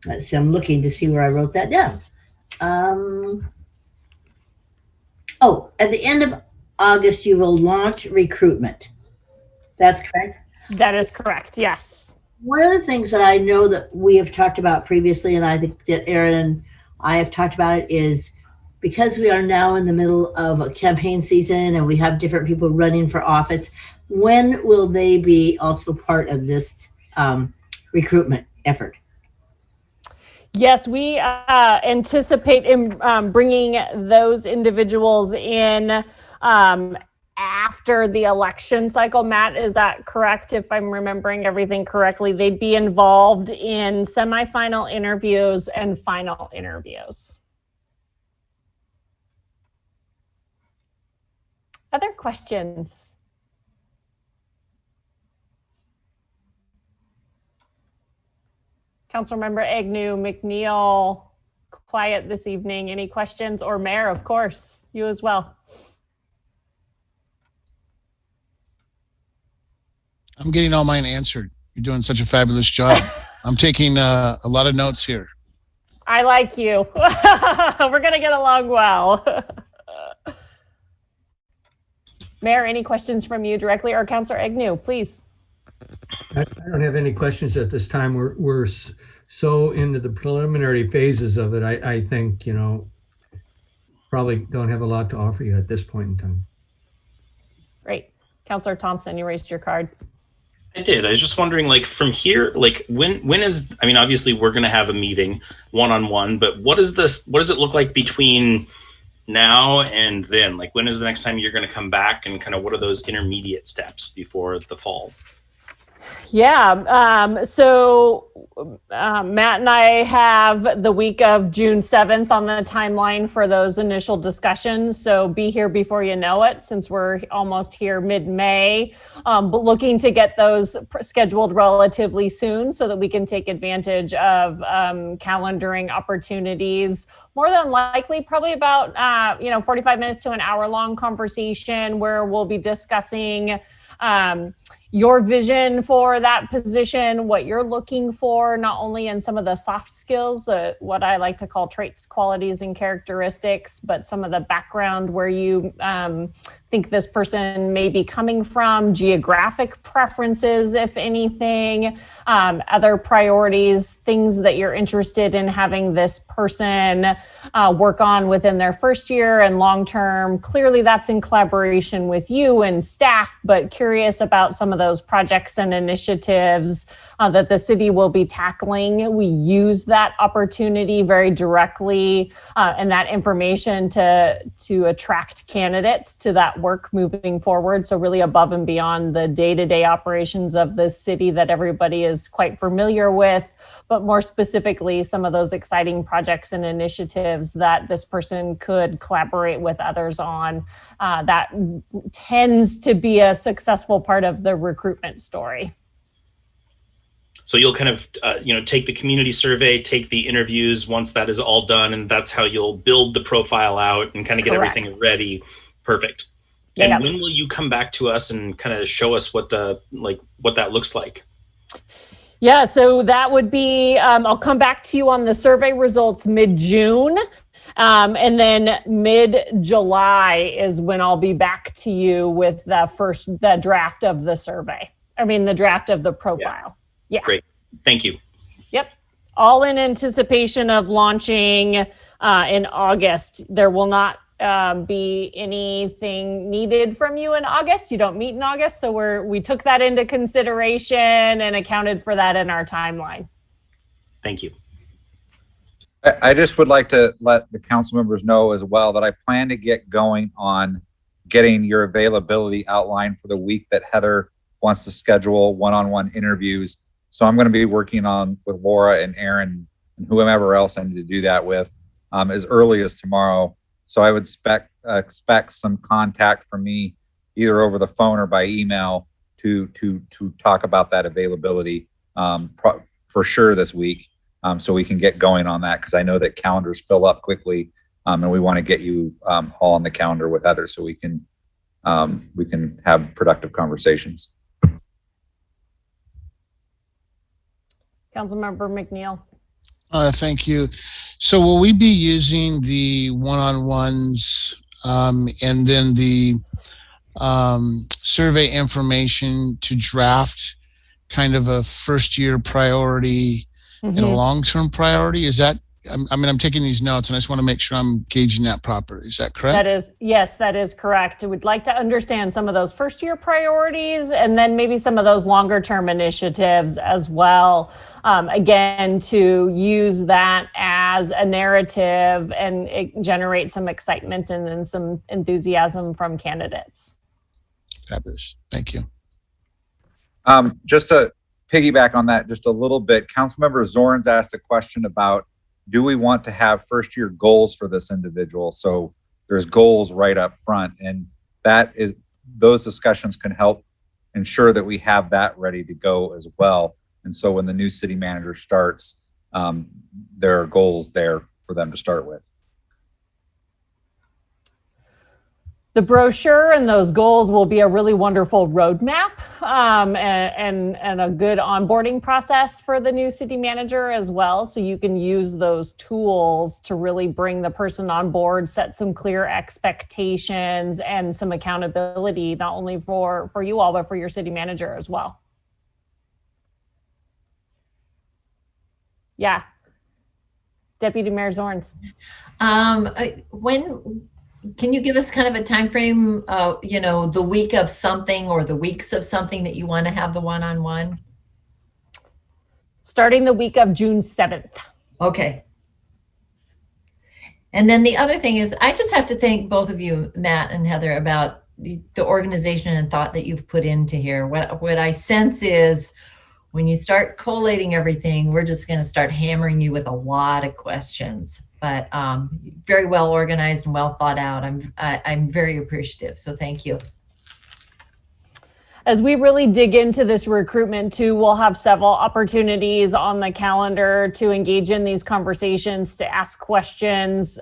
let's see, I'm looking to see where I wrote that down. Oh, at the end of August, you will launch recruitment. That's correct? That is correct, yes. One of the things that I know that we have talked about previously, and I think that Aaron and I have talked about it, is because we are now in the middle of a campaign season and we have different people running for office, when will they be also part of this recruitment effort? Yes, we anticipate bringing those individuals in after the election cycle. Matt, is that correct? If I'm remembering everything correctly, they'd be involved in semifinal interviews and final interviews. Other questions? Councilmember Agnew, McNeil, quiet this evening. Any questions? Or Mayor, of course, you as well. I'm getting all mine answered. You're doing such a fabulous job. I'm taking a lot of notes here. I like you. We're going to get along well. Mayor, any questions from you directly, or Councilor Agnew, please? I don't have any questions at this time. We're so into the preliminary phases of it. I think, probably don't have a lot to offer you at this point in time. Great. Councilor Thompson, you raised your card. I did. I was just wondering, like, from here, like, when is, I mean, obviously we're going to have a meeting one-on-one, but what does it look like between now and then? Like, when is the next time you're going to come back, and kind of what are those intermediate steps before the fall? Yeah, so Matt and I have the week of June 7th on the timeline for those initial discussions. So be here before you know it, since we're almost here mid-May, but looking to get those scheduled relatively soon so that we can take advantage of calendaring opportunities. More than likely, probably about 45 minutes to an hour long conversation where we'll be discussing your vision for that position, what you're looking for, not only in some of the soft skills, what I like to call traits, qualities, and characteristics, but some of the background where you think this person may be coming from, geographic preferences, if anything, other priorities, things that you're interested in having this person work on within their first year and long-term. Clearly that's in collaboration with you and staff, but curious about some of those projects and initiatives that the city will be tackling. We use that opportunity very directly and that information to attract candidates to that work moving forward. So really above and beyond the day-to-day operations of the city that everybody is quite familiar with, but more specifically, some of those exciting projects and initiatives that this person could collaborate with others on. That tends to be a successful part of the recruitment story. So you'll kind of, take the community survey, take the interviews once that is all done, and that's how you'll build the profile out and kind of get Correct. everything ready. Perfect. Yeah. And when will you come back to us and kind of show us what that looks like? Yeah, so that would be, I'll come back to you on the survey results mid-June. And then mid-July is when I'll be back to you with the draft of the survey. I mean, the draft of the profile. Yeah. Great. Thank you. Yep. All in anticipation of launching in August. There will not be anything needed from you in August. You don't meet in August. So we took that into consideration and accounted for that in our timeline. Thank you. I just would like to let the council members know as well that I plan to get going on getting your availability outlined for the week that Heather wants to schedule one-on-one interviews. So I'm going to be working on with Laura and Aaron and whomever else I need to do that with as early as tomorrow. So I would expect some contact from me either over the phone or by email to talk about that availability for sure this week. So we can get going on that, because I know that calendars fill up quickly, and we want to get you all on the calendar with others so we can have productive conversations. Councilmember McNeil. Thank you. So will we be using the one-on-ones and then the survey information to draft kind of a first-year priority and a long-term priority? Is that, I mean, I'm taking these notes and I just want to make sure I'm gauging that properly. Is that correct? Yes, that is correct. We'd like to understand some of those first year priorities and then maybe some of those longer term initiatives as well. Again, to use that as a narrative and it generate some excitement and then some enthusiasm from candidates. Fabulous. Thank you. Just to piggyback on that just a little bit, Councilmember Zorns asked a question about, do we want to have first year goals for this individual? So there's goals right up front, and those discussions can help ensure that we have that ready to go as well. And so when the new city manager starts, there are goals there for them to start with. The brochure and those goals will be a really wonderful roadmap and a good onboarding process for the new city manager as well. So you can use those tools to really bring the person on board, set some clear expectations and some accountability, not only for you all, but for your city manager as well. Yeah. Deputy Mayor Zorns. Can you give us kind of a time frame, the week of something or the weeks of something that you want to have the one-on-one? Starting the week of June 7th. Okay. And then the other thing is, I just have to thank both of you, Matt and Heather, about the organization and thought that you've put into here. What I sense is when you start collating everything, we're just going to start hammering you with a lot of questions. But very well organized and well thought out. I'm very appreciative. So thank you. As we really dig into this recruitment too, we'll have several opportunities on the calendar to engage in these conversations, to ask questions,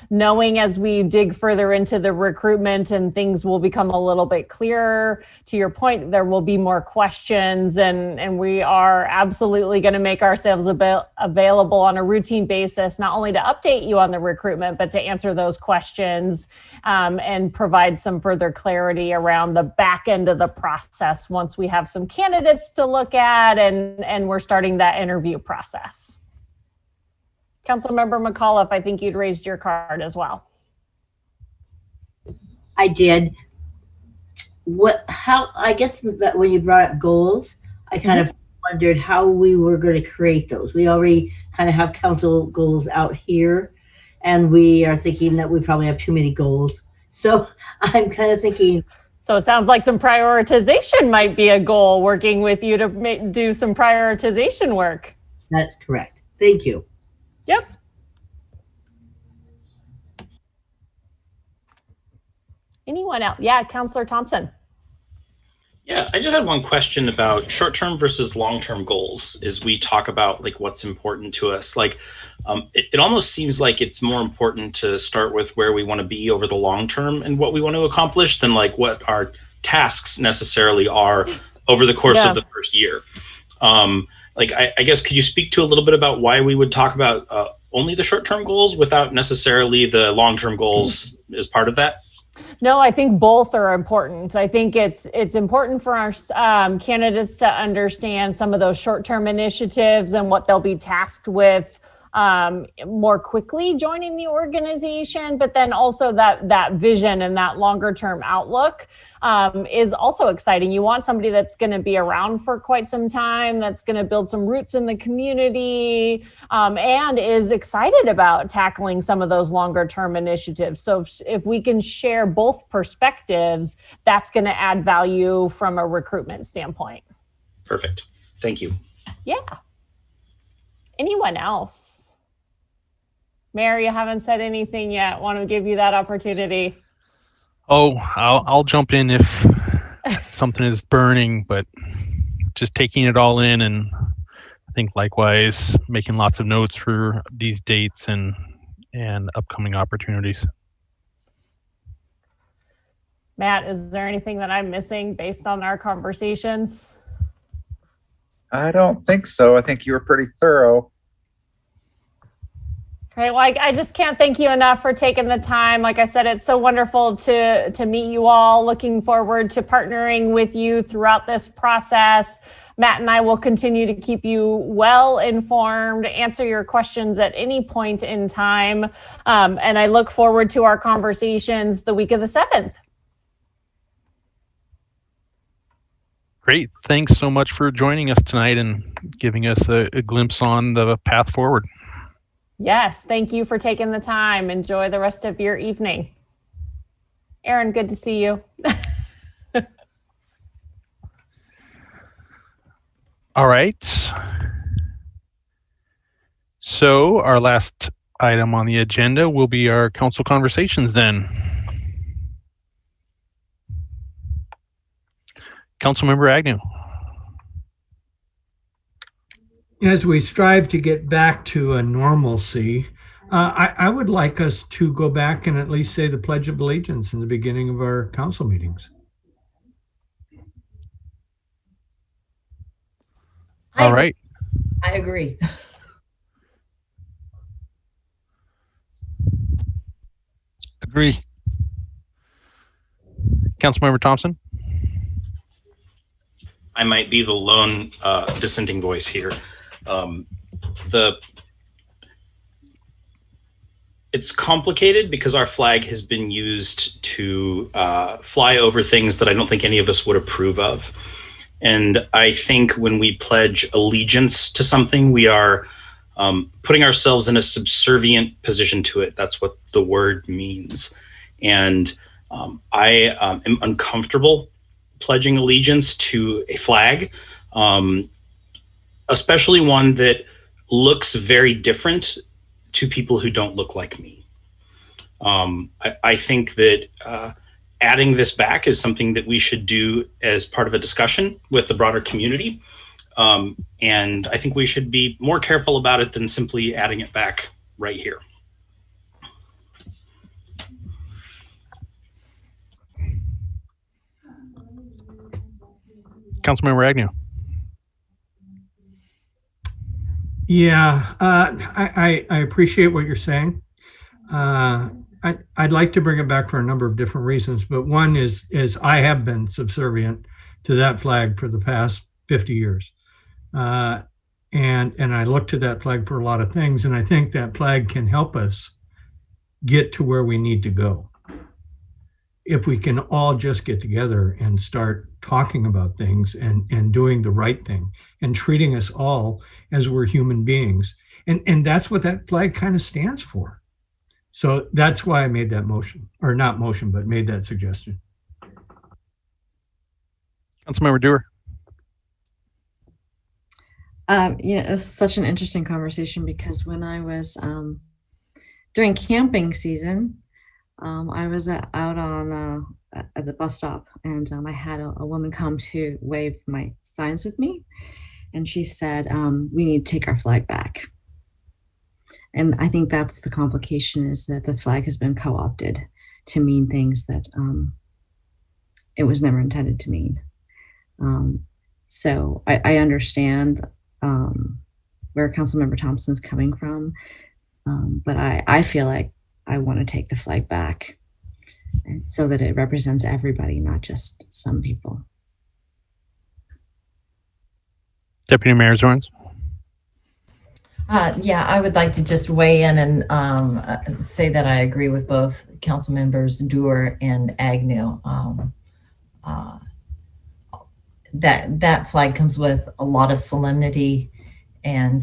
knowing as we dig further into the recruitment and things will become a little bit clearer. To your point, there will be more questions and we are absolutely going to make ourselves available on a routine basis, not only to update you on the recruitment, but to answer those questions and provide some further clarity around the back end of the process once we have some candidates to look at and we're starting that interview process. Councilmember McAuliffe, I think you'd raised your card as well. I did. I guess that when you brought up goals, I kind of wondered how we were going to create those. We already kind of have council goals out here, and we are thinking that we probably have too many goals. So I'm kind of thinking. So it sounds like some prioritization might be a goal, working with you to do some prioritization work. That's correct. Thank you. Yep. Anyone else? Yeah, Councilor Thompson. Yeah, I just had one question about short-term versus long-term goals as we talk about like what's important to us. Like it almost seems like it's more important to start with where we want to be over the long term and what we want to accomplish than like what our tasks necessarily are over the course of the first year. I guess, could you speak to a little bit about why we would talk about only the short-term goals without necessarily the long-term goals as part of that? No, I think both are important. I think it's important for our candidates to understand some of those short-term initiatives and what they'll be tasked with more quickly joining the organization, but then also that vision and that longer-term outlook is also exciting. You want somebody that's going to be around for quite some time, that's going to build some roots in the community, and is excited about tackling some of those longer-term initiatives. So if we can share both perspectives, that's going to add value from a recruitment standpoint. Perfect. Thank you. Yeah. Anyone else? Mayor, you haven't said anything yet. Want to give you that opportunity. Oh, I'll jump in if something is burning, but just taking it all in, and I think likewise making lots of notes for these dates and upcoming opportunities. Matt, is there anything that I'm missing based on our conversations? I don't think so. I think you were pretty thorough. Great. Well, I just can't thank you enough for taking the time. Like I said, it's so wonderful to meet you all. Looking forward to partnering with you throughout this process. Matt and I will continue to keep you well informed, answer your questions at any point in time. And I look forward to our conversations the week of the 7th. Great. Thanks so much for joining us tonight and giving us a glimpse on the path forward. Yes, thank you for taking the time. Enjoy the rest of your evening. Aaron, good to see you. All right. So our last item on the agenda will be our council conversations then. Councilmember Agnew. As we strive to get back to a normalcy, I would like us to go back and at least say the Pledge of Allegiance in the beginning of our council meetings. All right. I agree. Agree. Councilmember Thompson. I might be the lone dissenting voice here. It's complicated because our flag has been used to fly over things that I don't think any of us would approve of. And I think when we pledge allegiance to something, we are putting ourselves in a subservient position to it. That's what the word means. And I am uncomfortable pledging allegiance to a flag, especially one that looks very different to people who don't look like me. I think that adding this back is something that we should do as part of a discussion with the broader community. And I think we should be more careful about it than simply adding it back right here. Councilmember Agnew. Yeah, I appreciate what you're saying. I'd like to bring it back for a number of different reasons, but one is I have been subservient to that flag for the past 50 years. And I look to that flag for a lot of things, and I think that flag can help us get to where we need to go. If we can all just get together and start talking about things and doing the right thing and treating us all as we're human beings. And that's what that flag kind of stands for. So that's why I made that motion, or not motion, but made that suggestion. Councilmember Dewar. It's such an interesting conversation because when I was during camping season, I was out on at the bus stop, and I had a woman come to wave my signs with me, and she said, "We need to take our flag back." And I think that's the complication, is that the flag has been co-opted to mean things that it was never intended to mean. So I understand where Councilmember Thompson's coming from, but I feel like I want to take the flag back. so that it represents everybody, not just some people. Deputy Mayor Zorns. Yeah, I would like to just weigh in and say that I agree with both council members Doer and Agnew. That flag comes with a lot of solemnity and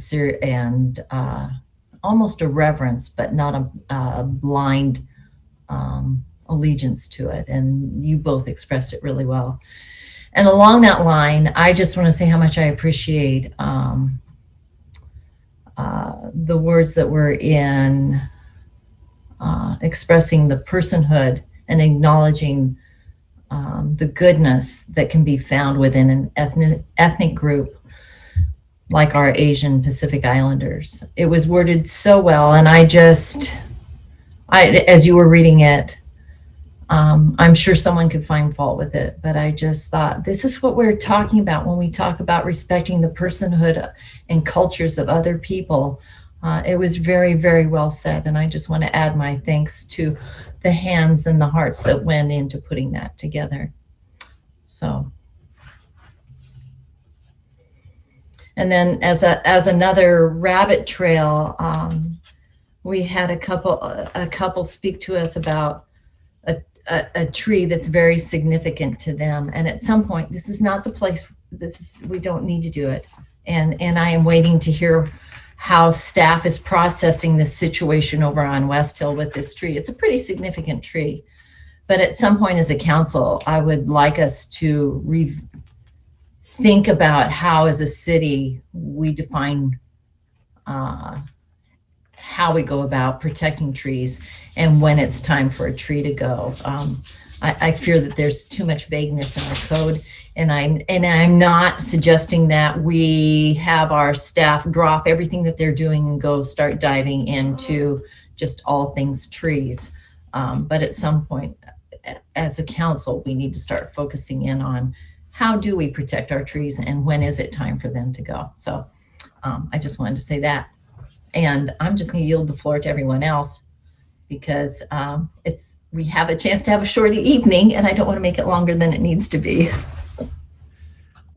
almost a reverence, but not a blind allegiance to it. And you both expressed it really well. And along that line, I just want to say how much I appreciate the words that were in expressing the personhood and acknowledging the goodness that can be found within an ethnic group like our Asian Pacific Islanders. It was worded so well, and as you were reading it, I'm sure someone could find fault with it, but I just thought this is what we're talking about when we talk about respecting the personhood and cultures of other people. It was very, very well said, and I just want to add my thanks to the hands and the hearts that went into putting that together. So, and then as another rabbit trail, we had a couple speak to us about a tree that's very significant to them. And at some point, this is not the place, we don't need to do it. And I am waiting to hear how staff is processing this situation over on West Hill with this tree. It's a pretty significant tree. But at some point as a council, I would like us to think about how as a city we define how we go about protecting trees and when it's time for a tree to go. I fear that there's too much vagueness in the code, and I'm not suggesting that we have our staff drop everything that they're doing and go start diving into just all things trees. But at some point, as a council, we need to start focusing in on how do we protect our trees and when is it time for them to go. So I just wanted to say that. And I'm just going to yield the floor to everyone else because we have a chance to have a short evening and I don't want to make it longer than it needs to be.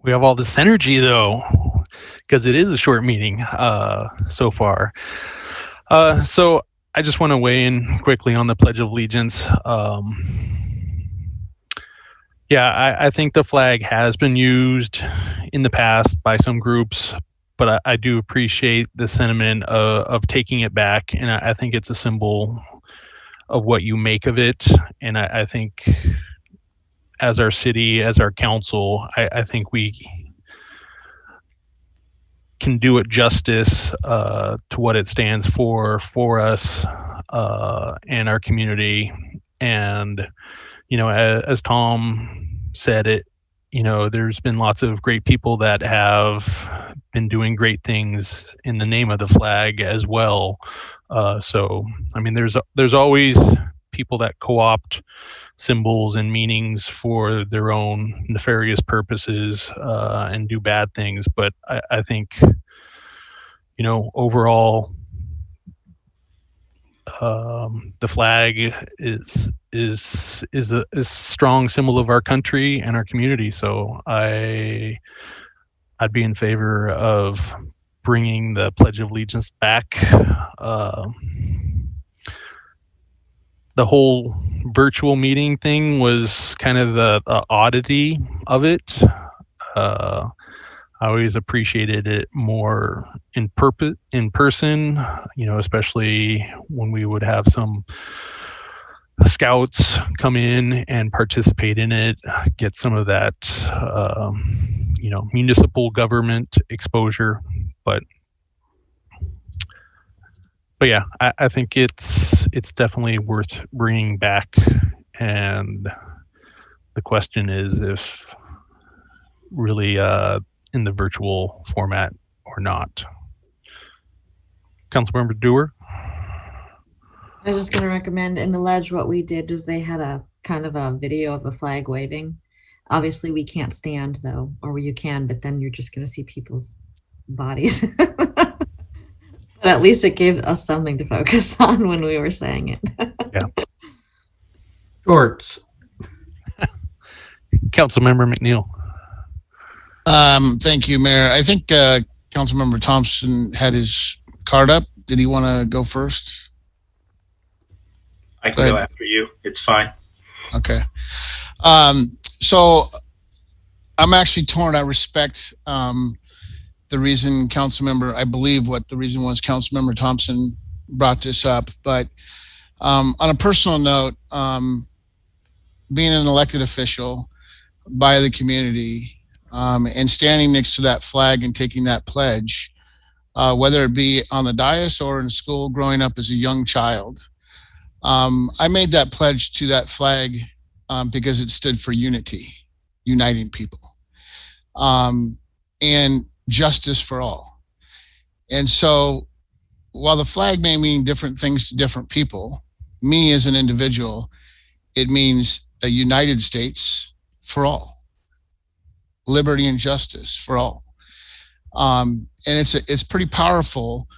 We have all this energy though, because it is a short meeting so far. So I just want to weigh in quickly on the Pledge of Allegiance. Yeah, I think the flag has been used in the past by some groups, but I do appreciate the sentiment of taking it back. And I think it's a symbol of what you make of it. And I think as our city, as our council, I think we can do it justice to what it stands for us and our community. And, you know, as Tom said it, you know, there's been lots of great people that have been doing great things in the name of the flag as well. So, I mean, there's always people that co-opt symbols and meanings for their own nefarious purposes and do bad things. But I think, you know, overall, the flag is a strong symbol of our country and our community. So I'd be in favor of bringing the Pledge of Allegiance back. The whole virtual meeting thing was kind of the oddity of it. I always appreciated it more in person, you know, especially when we would have some scouts come in and participate in it, get some of that, you know, municipal government exposure. But yeah, I think it's definitely worth bringing back. And the question is if really in the virtual format or not. Councilmember Doer? I was just going to recommend in the ledge what we did was they had a kind of a video of a flag waving. Obviously we can't stand though, or you can, but then you're just going to see people's bodies. But at least it gave us something to focus on when we were saying it. Yeah. Shorts. Councilmember McNeil. Thank you, Mayor. I think Councilmember Thompson had his card up. Did he want to go first? I can go after you. It's fine. Okay. So I'm actually torn. I respect the reason I believe what the reason was Councilmember Thompson brought this up. But on a personal note, being an elected official by the community and standing next to that flag and taking that pledge, whether it be on the dais or in school growing up as a young child, I made that pledge to that flag because it stood for unity, uniting people, and justice for all. And so while the flag may mean different things to different people, me as an individual, it means a United States for all, liberty and justice for all. And it's pretty powerful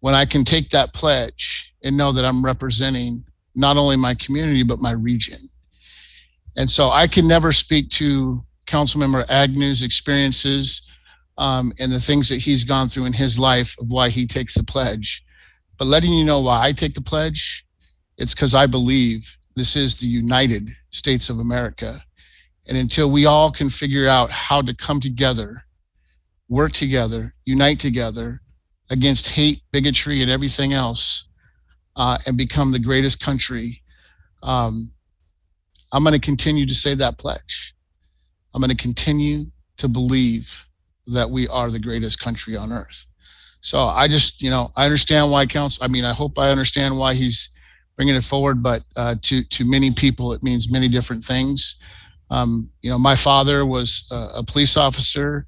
when I can take that pledge and know that I'm representing not only my community, but my region. And so I can never speak to Councilmember Agnew's experiences and the things that he's gone through in his life of why he takes the pledge. But letting you know why I take the pledge, it's because I believe this is the United States of America. And until we all can figure out how to come together, work together, unite together against hate, bigotry, and everything else, and become the greatest country, I'm going to continue to say that pledge. I'm going to continue to believe that we are the greatest country on earth. So I just, I understand why I hope I understand why he's bringing it forward, but to many people, it means many different things. My father was a police officer.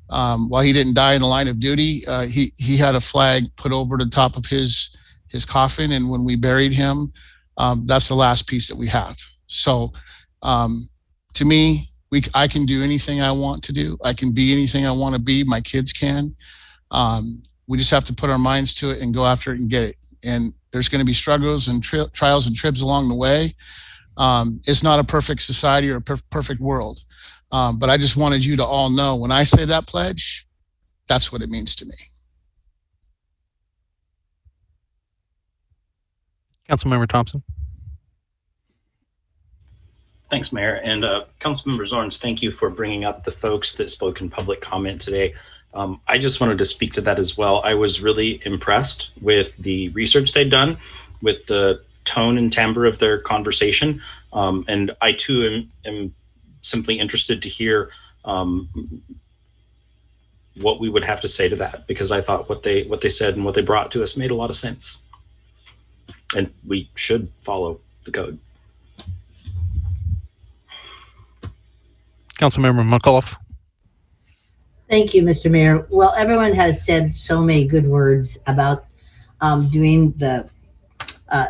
While he didn't die in the line of duty, he had a flag put over the top of his coffin. And when we buried him, that's the last piece that we have. So to me, I can do anything I want to do. I can be anything I want to be. My kids can. We just have to put our minds to it and go after it and get it. And there's going to be struggles and trials and tribs along the way. It's not a perfect society or a perfect world. But I just wanted you to all know when I say that pledge, that's what it means to me. Councilmember Thompson. Thanks, Mayor. And Councilmember Zorns, thank you for bringing up the folks that spoke in public comment today. I just wanted to speak to that as well. I was really impressed with the research they'd done, with the tone and timbre of their conversation. And I too am simply interested to hear what we would have to say to that, because I thought what they said and what they brought to us made a lot of sense. And we should follow the code. Councilmember McAuliffe. Thank you, Mr. Mayor. Well, everyone has said so many good words about doing the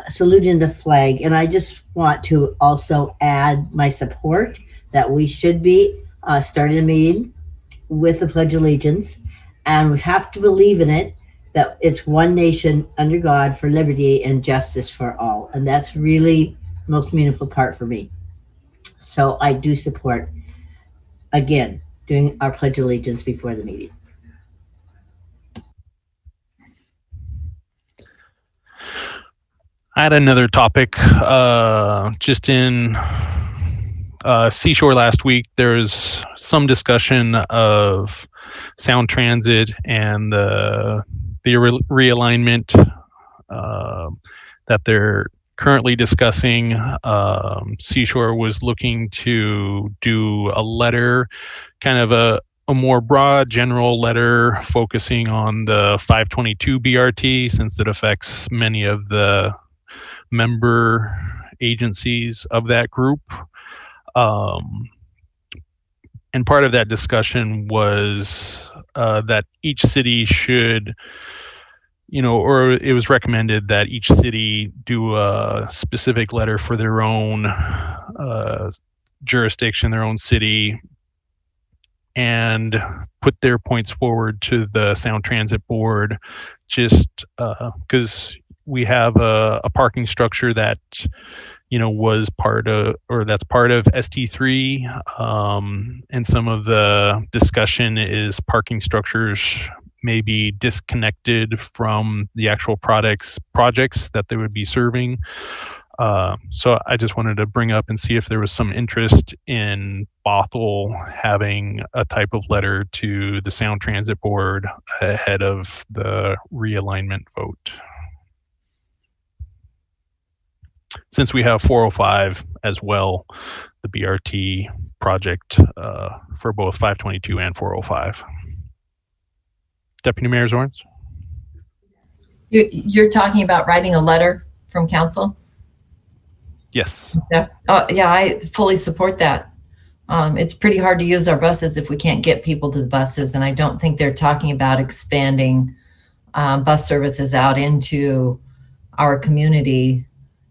saluting the flag. And I just want to also add my support that we should be starting a meeting with the Pledge of Allegiance, and we have to believe in it, that it's one nation under God for liberty and justice for all. And that's really the most meaningful part for me. So I do support, again, doing our Pledge of Allegiance before the meeting. I had another topic. Just in Seashore last week, there was some discussion of Sound Transit and the realignment that they're currently discussing. Seashore was looking to do a letter, kind of a more broad general letter focusing on the 522 BRT, since it affects many of the member agencies of that group. And part of that discussion was that each city should, or it was recommended that each city do a specific letter for their own jurisdiction, their own city, and put their points forward to the Sound Transit Board, just because we have a parking structure that, was part of, or that's part of ST3. And some of the discussion is parking structures may be disconnected from the actual projects that they would be serving. So I just wanted to bring up and see if there was some interest in Bothell having a type of letter to the Sound Transit Board ahead of the realignment vote. Since we have 405 as well, the BRT project for both 522 and 405. Deputy Mayor Zorns? You're talking about writing a letter from council? Yes. Yeah. Oh, yeah, I fully support that. It's pretty hard to use our buses if we can't get people to the buses. And I don't think they're talking about expanding bus services out into our community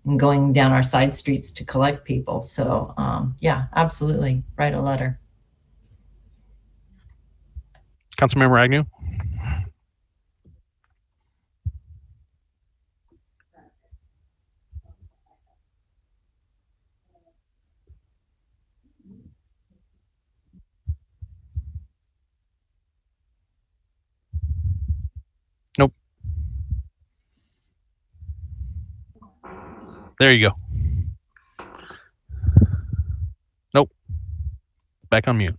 and going down our side streets to collect people. So yeah, absolutely. Write a letter. Councilmember Agnew? Nope. There you go. Nope. Back on mute.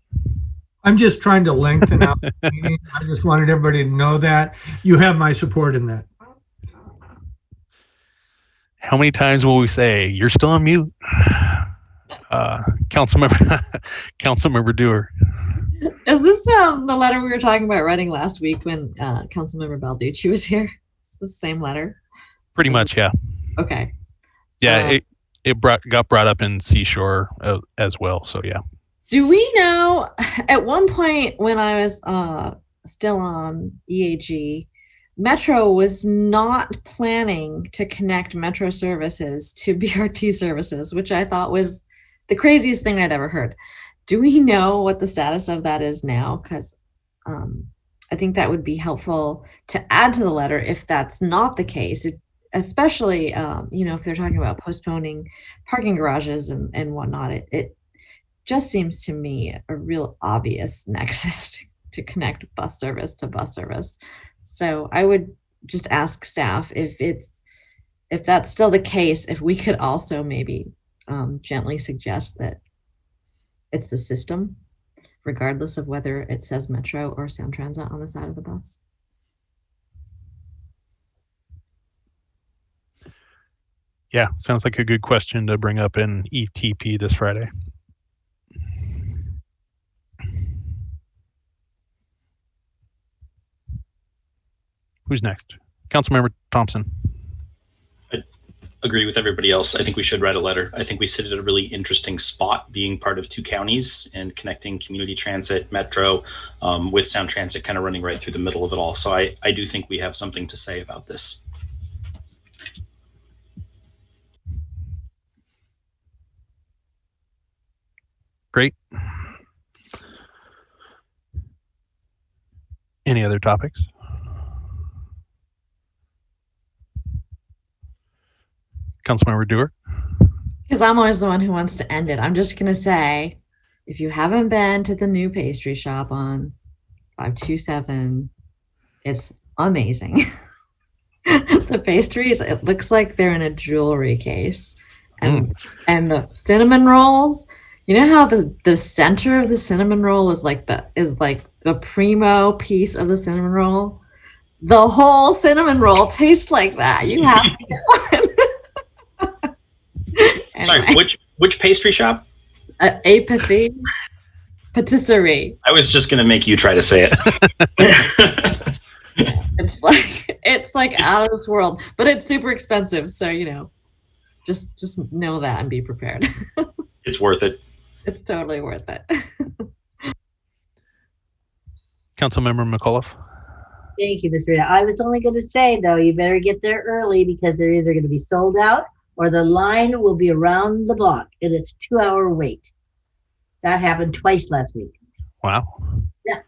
I'm just trying to lengthen out the meeting. I just wanted everybody to know that. You have my support in that. How many times will we say, you're still on mute? Councilmember Dewar. Is this the letter we were talking about writing last week when Councilmember Balducci was here? It's the same letter? Pretty much, yeah. Okay. Yeah, it got brought up in Seashore as well, so yeah. Do we know, at one point when I was still on EAG, Metro was not planning to connect Metro services to BRT services, which I thought was the craziest thing I'd ever heard. Do we know what the status of that is now? Because I think that would be helpful to add to the letter if that's not the case, especially if they're talking about postponing parking garages and whatnot. It just seems to me a real obvious nexus to connect bus service to bus service. So I would just ask staff if that's still the case, if we could also maybe gently suggest that it's the system, regardless of whether it says Metro or Sound Transit on the side of the bus. Yeah, sounds like a good question to bring up in ETP this Friday. Who's next? Councilmember Thompson. I agree with everybody else. I think we should write a letter. I think we sit at a really interesting spot being part of two counties and connecting community transit, Metro, with Sound Transit kind of running right through the middle of it all. So I do think we have something to say about this. Great. Any other topics? Councilmember Dewar? Because I'm always the one who wants to end it. I'm just going to say, if you haven't been to the new pastry shop on 527, it's amazing. The pastries, it looks like they're in a jewelry case. And the cinnamon rolls, you know how the center of the cinnamon roll is like the primo piece of the cinnamon roll? The whole cinnamon roll tastes like that. You have to get one. Anyway. Sorry, which pastry shop? Apathy Patisserie. I was just gonna make you try to say it. It's like out of this world, but it's super expensive. So just know that and be prepared. It's worth it. It's totally worth it. Councilmember McAuliffe. Thank you, Mr. Rita. I was only going to say, though, you better get there early because they're either going to be sold out or the line will be around the block and it's 2-hour wait. That happened twice last week. Wow. Yeah.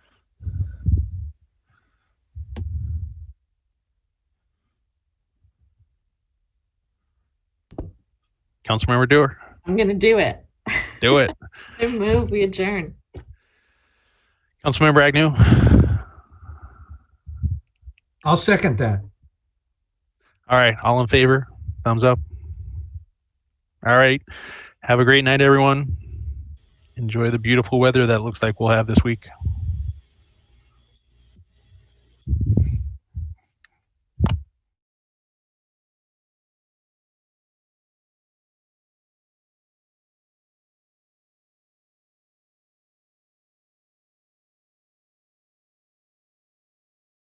Councilmember Dewar, I'm going to do it. do it. I move, we adjourn. Councilmember Agnew, I'll second that. all right, all in favor, thumbs up. All right, have a great night, everyone. Enjoy the beautiful weather that looks like we'll have this week.